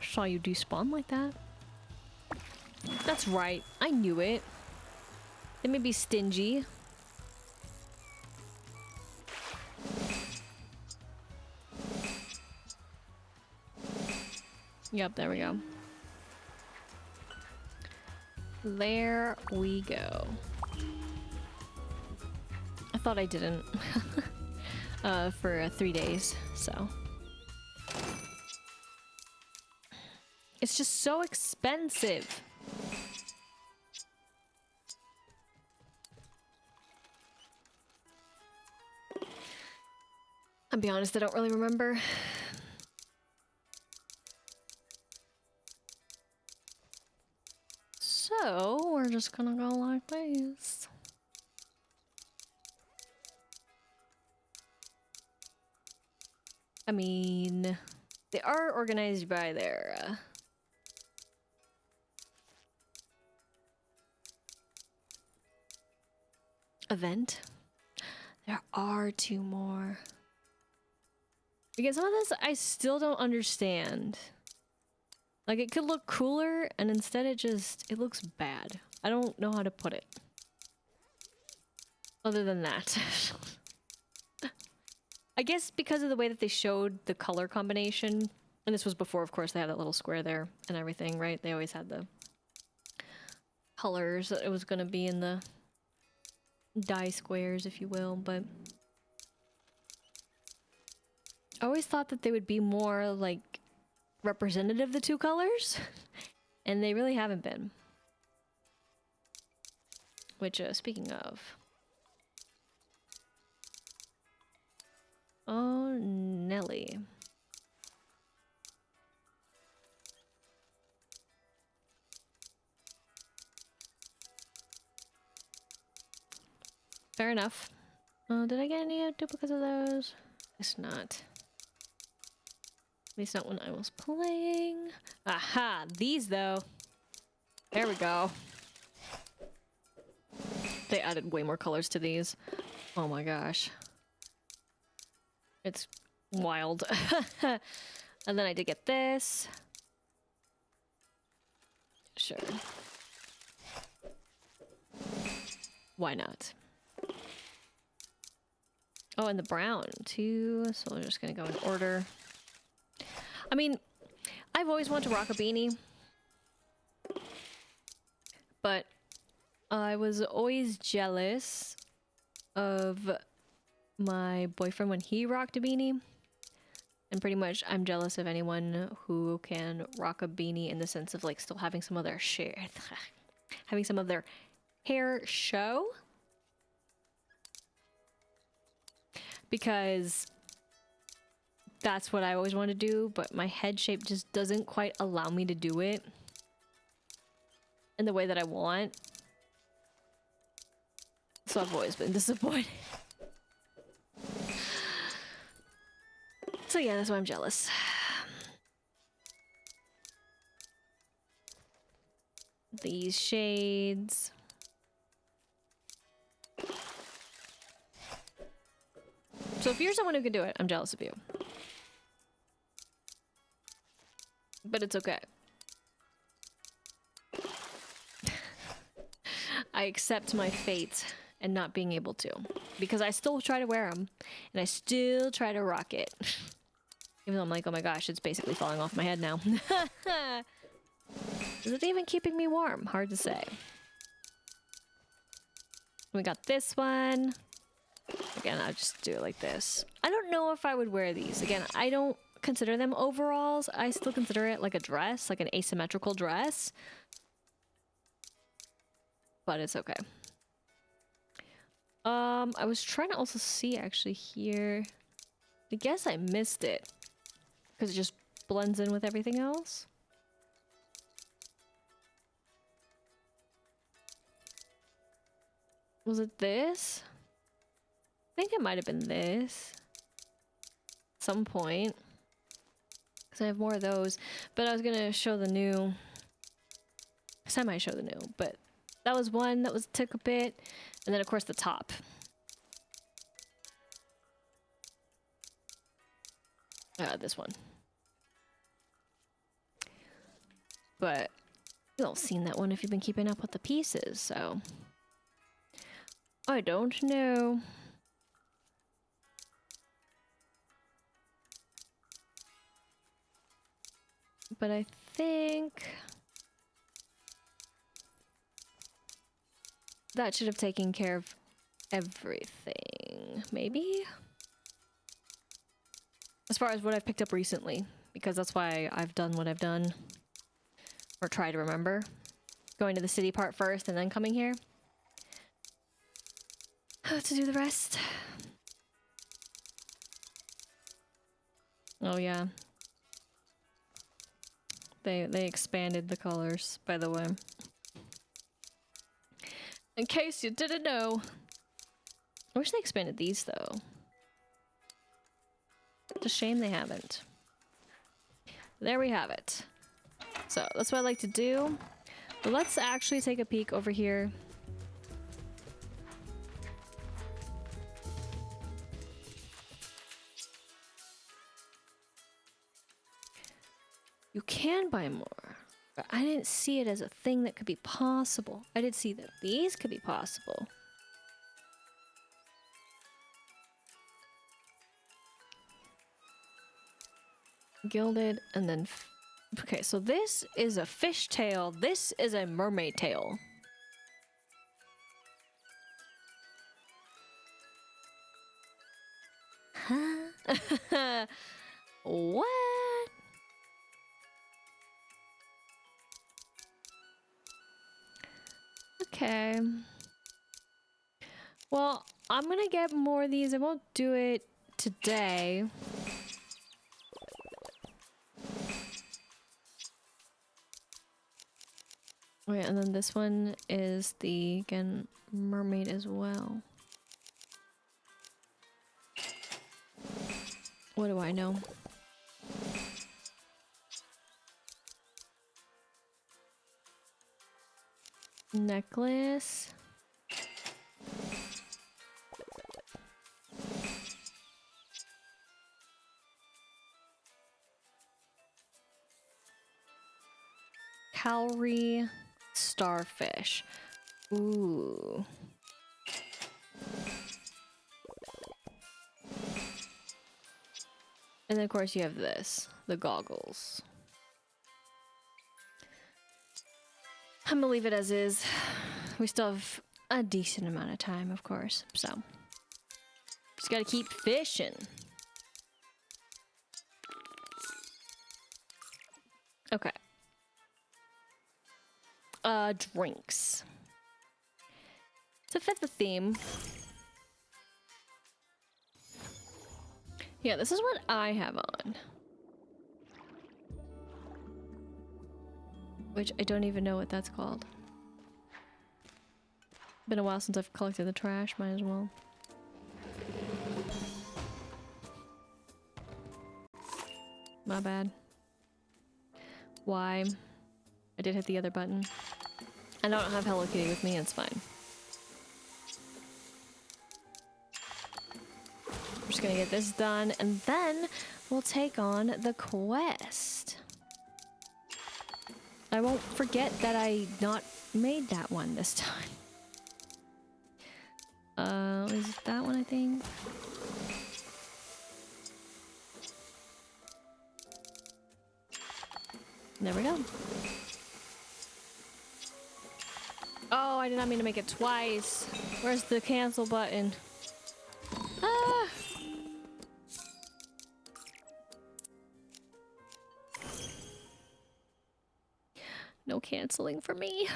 Saw you despawn like that. That's right. I knew it. They may be stingy. Yep, there we go. There we go. I thought I didn't. For 3 days, so. It's just so expensive. I'll be honest, I don't really remember. So, we're just gonna go like this. I mean, they are organized by their, event. There are 2 more. Because some of this I still don't understand. Like, it could look cooler, and instead it looks bad. I don't know how to put it. Other than that. I guess because of the way that they showed the color combination, and this was before, of course, they had that little square there and everything, right? They always had the colors that it was gonna be in the die squares, if you will, but I always thought that they would be more like representative of the 2 colors, and they really haven't been. Which, speaking of, oh Nelly. fair enough. Did I get any duplicates of those? It's not. At least not when I was playing. Aha! These, though. There we go. They added way more colors to these. Oh my gosh. It's wild. And then I did get this. Sure. Why not? Oh, and the brown too. So we're just gonna go in order. I mean, I've always wanted to rock a beanie, but I was always jealous of my boyfriend when he rocked a beanie. And pretty much I'm jealous of anyone who can rock a beanie in the sense of like still having some of their having some of their hair show. Because that's what I always want to do, but my head shape just doesn't quite allow me to do it in the way that I want. So I've always been disappointed. So yeah, that's why I'm jealous. These shades. So if you're someone who can do it, I'm jealous of you. But it's okay. I accept my fate and not being able to. Because I still try to wear them. And I still try to rock it. Even though I'm like, oh my gosh, it's basically falling off my head now. Is it even keeping me warm? Hard to say. We got this one. Again, I'll just do it like this. I don't know if I would wear these. Again, I don't consider them overalls. I still consider it like a dress, like an asymmetrical dress. But it's okay. I was trying to also see actually here. I guess I missed it. Because it just blends in with everything else. Was it this? I think it might have been this. At some point. Because I have more of those. But I was going to show the new. Semi-show the new. But that was one that took a bit. And then of course the top. This one. But you've all seen that one if you've been keeping up with the pieces, so I don't know. But I think that should have taken care of everything, maybe? As far as what I've picked up recently, because that's why I've done what I've done. Or try to remember. Going to the city part first and then coming here. To do the rest. Oh yeah. They expanded the colors, by the way. In case you didn't know. I wish they expanded these though. It's a shame they haven't. There we have it. So that's what I like to do. But let's actually take a peek over here. You can buy more, but I didn't see it as a thing that could be possible. I did see that these could be possible. Gilded and then okay, so this is a fish tail. This is a mermaid tail. Huh? What? Okay. Well, I'm gonna get more of these. I won't do it today. Okay, and then this one is the, again, mermaid as well. What do I know? Necklace. Cowrie starfish. Ooh. And then of course you have this, the goggles. I'm gonna leave it as is. We still have a decent amount of time, of course, so just gotta keep fishing. Okay. Drinks. To fit the theme. Yeah, this is what I have on. Which I don't even know what that's called. Been a while since I've collected the trash, might as well. My bad. Why? I did hit the other button. I don't have Hello Kitty with me, it's fine. I'm just gonna get this done, and then we'll take on the quest. I won't forget that I not made that one this time. Is it that one, I think? There we go. Oh, I did not mean to make it twice. Where's the cancel button? Ah! No canceling for me.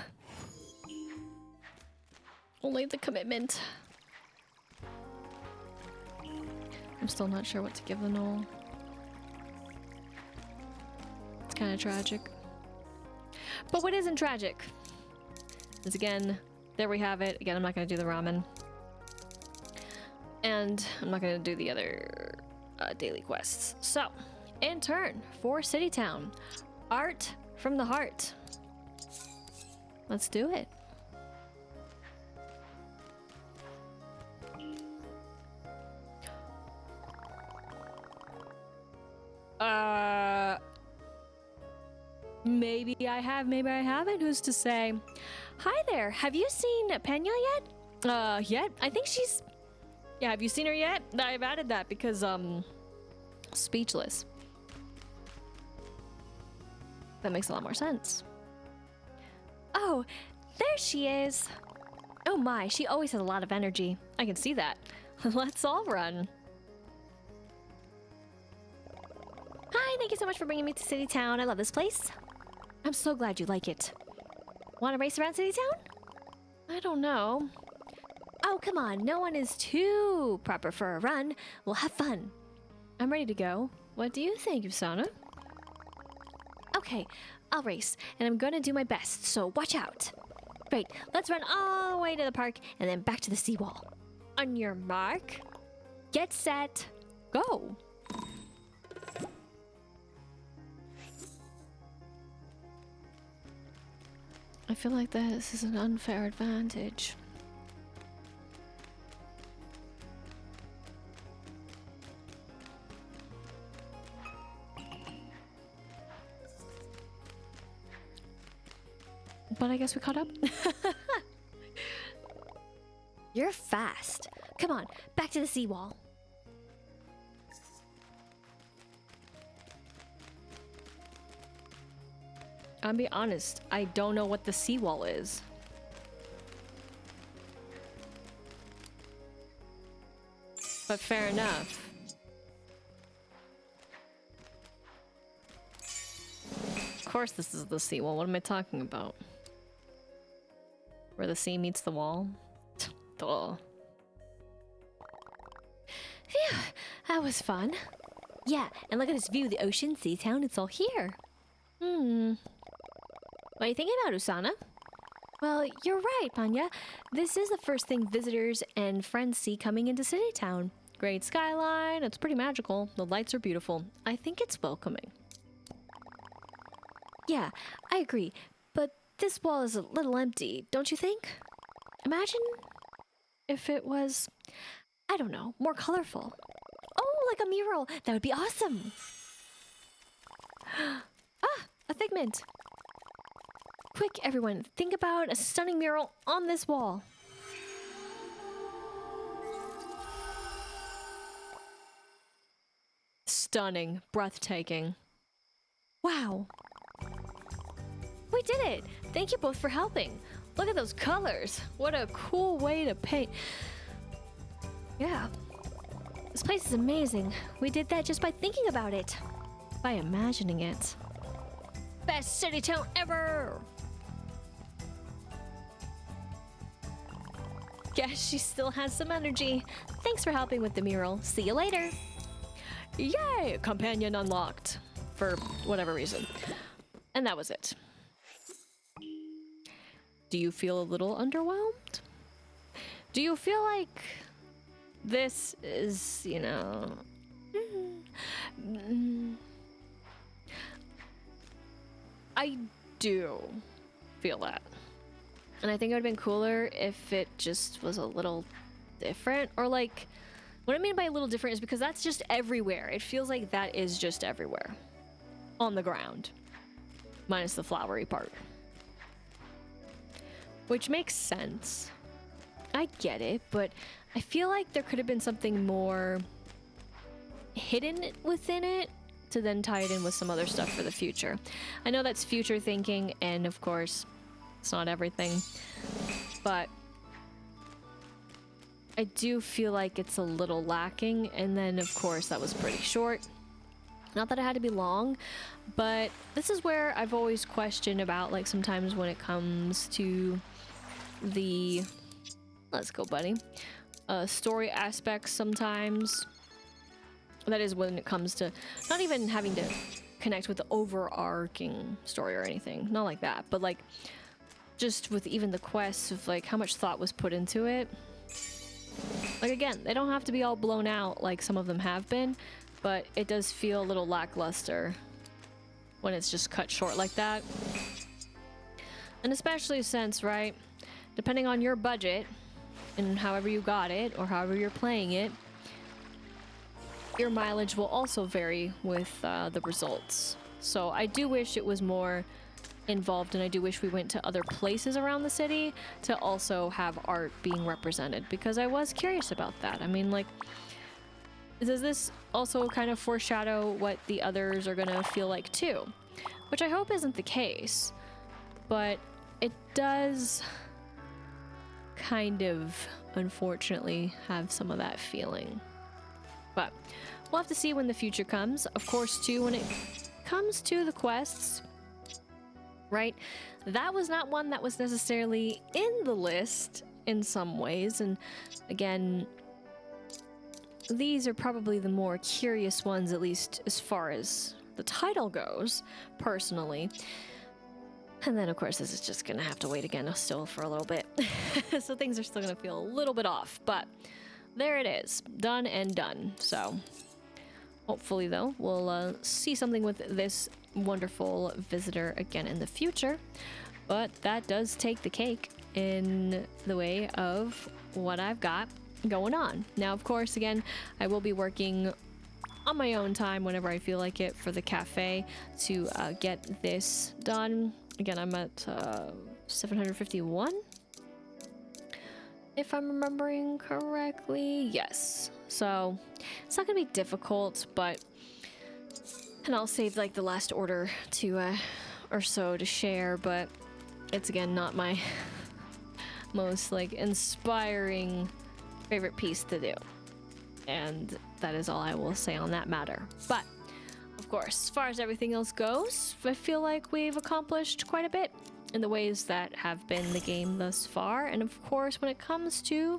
Only the commitment. I'm still not sure what to give the Knoll. It's kind of tragic. But what isn't tragic is, again, there we have it. Again, I'm not going to do the ramen. And I'm not going to do the other daily quests. So, in turn, for City Town, art from the heart. Let's do it. Maybe I have, maybe I haven't. Who's to say? Hi there. Have you seen Pena yet? Yet? I think she's... Yeah, have you seen her yet? I've added that because, speechless. That makes a lot more sense. Oh, there she is. Oh my, she always has a lot of energy. I can see that. Let's all run. Hi, thank you so much for bringing me to City Town. I love this place. I'm so glad you like it. Want to race around City Town? I don't know. Oh, come on. No one is too proper for a run. We'll have fun. I'm ready to go. What do you think, Usana? Okay, I'll race, and I'm gonna do my best, so watch out. Great, let's run all the way to the park and then back to the seawall. On your mark, get set, go. I feel like this is an unfair advantage. But I guess we caught up. You're fast. Come on, back to the seawall. I'll be honest, I don't know what the seawall is. But fair enough. Of course this is the seawall. What am I talking about? Where the sea meets the wall? Duh. Phew, that was fun. Yeah, and look at this view of the ocean, Sea Town, it's all here. What are you thinking about, Usana? Well, you're right, Panya. This is the first thing visitors and friends see coming into City Town. Great skyline. It's pretty magical. The lights are beautiful. I think it's welcoming. Yeah, I agree. But this wall is a little empty, don't you think? Imagine if it was, I don't know, more colorful. Oh, like a mural. That would be awesome. Ah, a figment. Quick, everyone, think about a stunning mural on this wall. Stunning, breathtaking. Wow. We did it! Thank you both for helping. Look at those colors. What a cool way to paint. Yeah. This place is amazing. We did that just by thinking about it. By imagining it. Best city town ever! Guess she still has some energy. Thanks for helping with the mural. See you later. Yay! Companion unlocked. For whatever reason. And that was it. Do you feel a little underwhelmed? Do you feel like this is, you know... I do feel that. And I think it would have been cooler if it just was a little different. Or like, what I mean by a little different is because that's just everywhere. It feels like that is just everywhere. On the ground. Minus the flowery part. Which makes sense. I get it, but I feel like there could have been something more hidden within it to then tie it in with some other stuff for the future. I know that's future thinking, and of course, it's not everything, but I do feel like it's a little lacking, and then of course that was pretty short. Not that it had to be long, but this is where I've always questioned about, like, sometimes when it comes to the, let's go buddy, story aspects sometimes. That is when it comes to not even having to connect with the overarching story or anything, not like that, but like just with even the quests of like how much thought was put into it. Like again, they don't have to be all blown out like some of them have been, but it does feel a little lackluster when it's just cut short like that. And especially since, right, depending on your budget and however you got it or however you're playing it, your mileage will also vary with the results. So I do wish it was more involved, and I do wish we went to other places around the city to also have art being represented, because I was curious about that. I mean, like, does this also kind of foreshadow what the others are gonna feel like too? Which I hope isn't the case, but it does kind of, unfortunately, have some of that feeling. But we'll have to see when the future comes. Of course, too, when it comes to the quests, right? That was not one that was necessarily in the list in some ways. And again, these are probably the more curious ones, at least as far as the title goes, personally. And then, of course, this is just going to have to wait again still for a little bit. So things are still going to feel a little bit off, but there it is. Done and done. So hopefully, though, we'll see something with this wonderful visitor again in the future. But that does take the cake in the way of what I've got going on. Now, of course, again, I will be working on my own time whenever I feel like it for the cafe to get this done. Again, I'm at 751. If I'm remembering correctly, yes. So it's not gonna be difficult, but, and I'll save like the last order to or so to share, but it's again not my most like inspiring favorite piece to do, and that is all I will say on that matter. But of course, as far as everything else goes, I feel like we've accomplished quite a bit in the ways that have been the game thus far. And of course, when it comes to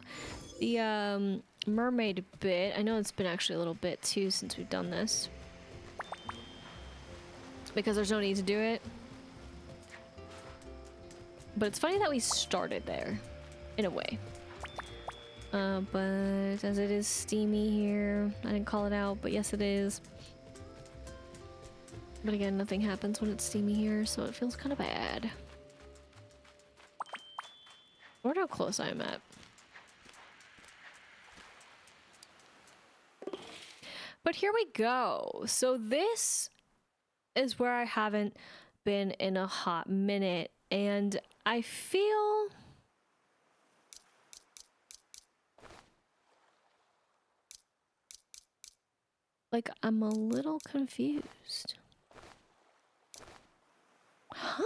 the mermaid bit, I know it's been actually a little bit too since we've done this, because there's no need to do it. But it's funny that we started there, in a way. But as it is steamy here, I didn't call it out, but yes it is. But again, nothing happens when it's steamy here, so it feels kind of bad. I wonder how close I am at. But here we go. So this is where I haven't been in a hot minute, and I feel like I'm a little confused. Huh?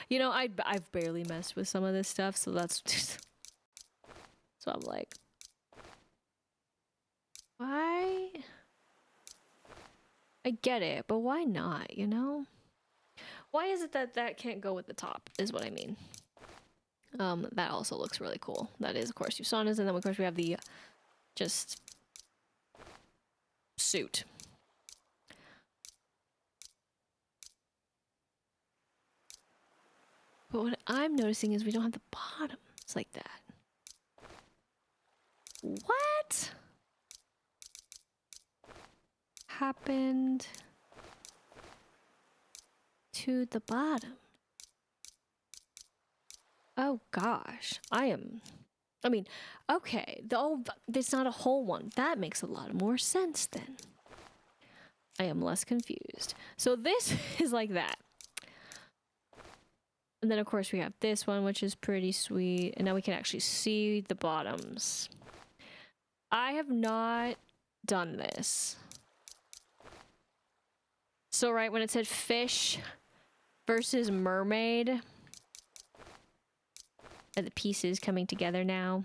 You know, I've barely messed with some of this stuff, so that's just... So I'm like, why? I get it, but why not, you know? Why is it that that can't go with the top, is what I mean. That also looks really cool. That is, of course, Usanas, and then, of course, we have the just suit. But what I'm noticing is we don't have the bottoms like that. What happened to the bottom? Oh gosh, I mean, okay, there's not a whole one. That makes a lot more sense then. I am less confused. So this is like that. And then of course we have this one, which is pretty sweet. And now we can actually see the bottoms. I have not done this. So right when it said fish versus mermaid, are the pieces coming together now?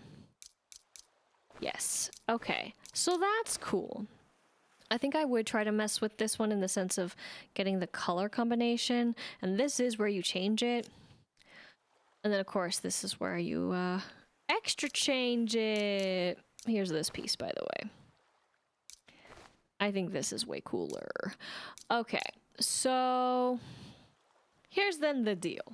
Yes. Okay. So that's cool. I think I would try to mess with this one in the sense of getting the color combination. And this is where you change it. And then of course this is where you extra change it. Here's this piece, by the way. I think this is way cooler. Okay. So here's then the deal.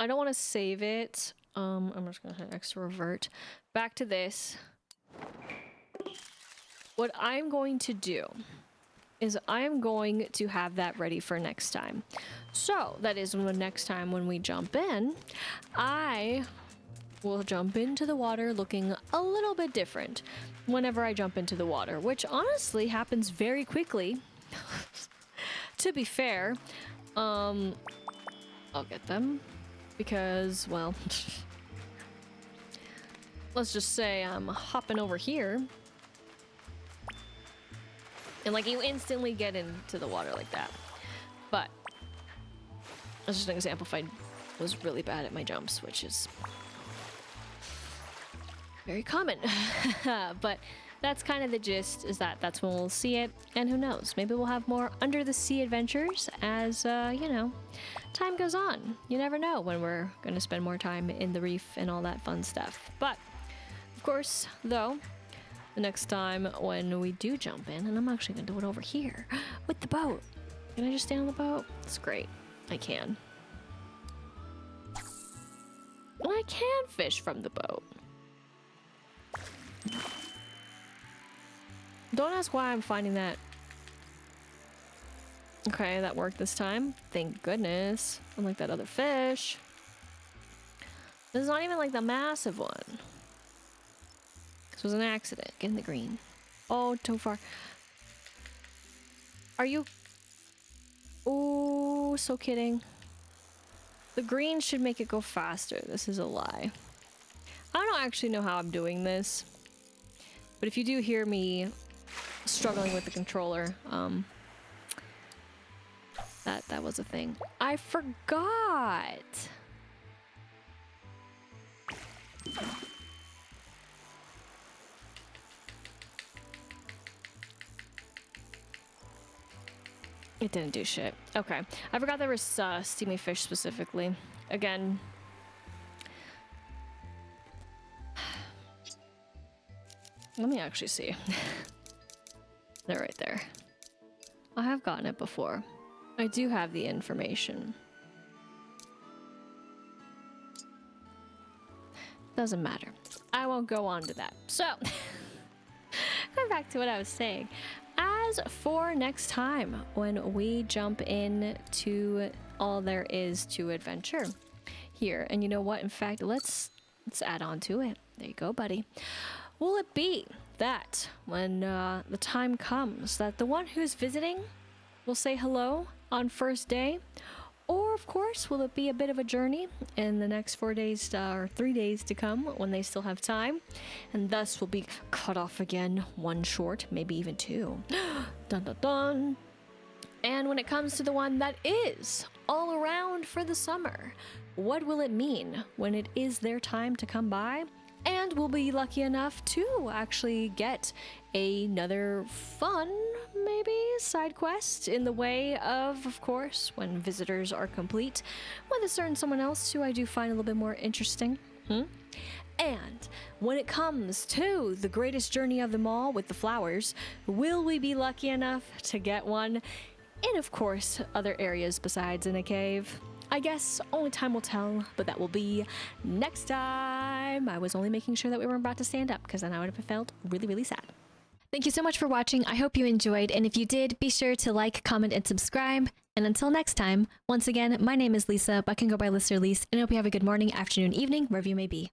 I don't want to save it. I'm just gonna hit X to revert back to this. What I'm going to do is I am going to have that ready for next time. So that is when next time when we jump in, I will jump into the water looking a little bit different whenever I jump into the water, which honestly happens very quickly. To be fair, I'll get them. Because, well, let's just say I'm hopping over here. And, like, you instantly get into the water like that. But, that's just an example if I was really bad at my jumps, which is very common. But that's kind of the gist, is that that's when we'll see it. And who knows, maybe we'll have more under the sea adventures as, you know, time goes on. You never know when we're going to spend more time in the reef and all that fun stuff. But, of course, though, the next time when we do jump in, and I'm actually going to do it over here with the boat. Can I just stay on the boat? It's great. I can. And I can fish from the boat. Don't ask why I'm finding that. Okay, that worked this time. Thank goodness. Unlike that other fish. This is not even like the massive one. This was an accident. Get in the green. Oh, too far. Are you... Oh, so kidding. The green should make it go faster. This is a lie. I don't actually know how I'm doing this. But if you do hear me struggling with the controller, that was a thing. I forgot. It didn't do shit. Okay. I forgot there was steamy fish specifically. Again. Let me actually see. They're right there. I have gotten it before. I do have the information. Doesn't matter. I won't go on to that. So, going back to what I was saying. As for next time, when we jump in to all there is to adventure here, and you know what? In fact, let's add on to it. There you go, buddy. Will it be that when the time comes that the one who's visiting will say hello on first day? Or, of course, will it be a bit of a journey in the next 4 days or 3 days to come when they still have time? And thus will be cut off again, one short, maybe even two. Dun dun dun. And when it comes to the one that is all around for the summer, what will it mean when it is their time to come by? And we'll be lucky enough to actually get another fun, maybe, side quest in the way of course, when visitors are complete, with a certain someone else who I do find a little bit more interesting. And when it comes to the greatest journey of them all with the flowers, will we be lucky enough to get one in, of course, other areas besides in a cave? I guess only time will tell, but that will be next time. I was only making sure that we weren't about to stand up, because then I would have felt really, really sad.
Thank you so much for watching. I hope you enjoyed, and if you did, be sure to like, comment, and subscribe. And until next time, once again, my name is Lisa, but I can go by Lister Lise, and I hope you have a good morning, afternoon, evening, wherever you may be.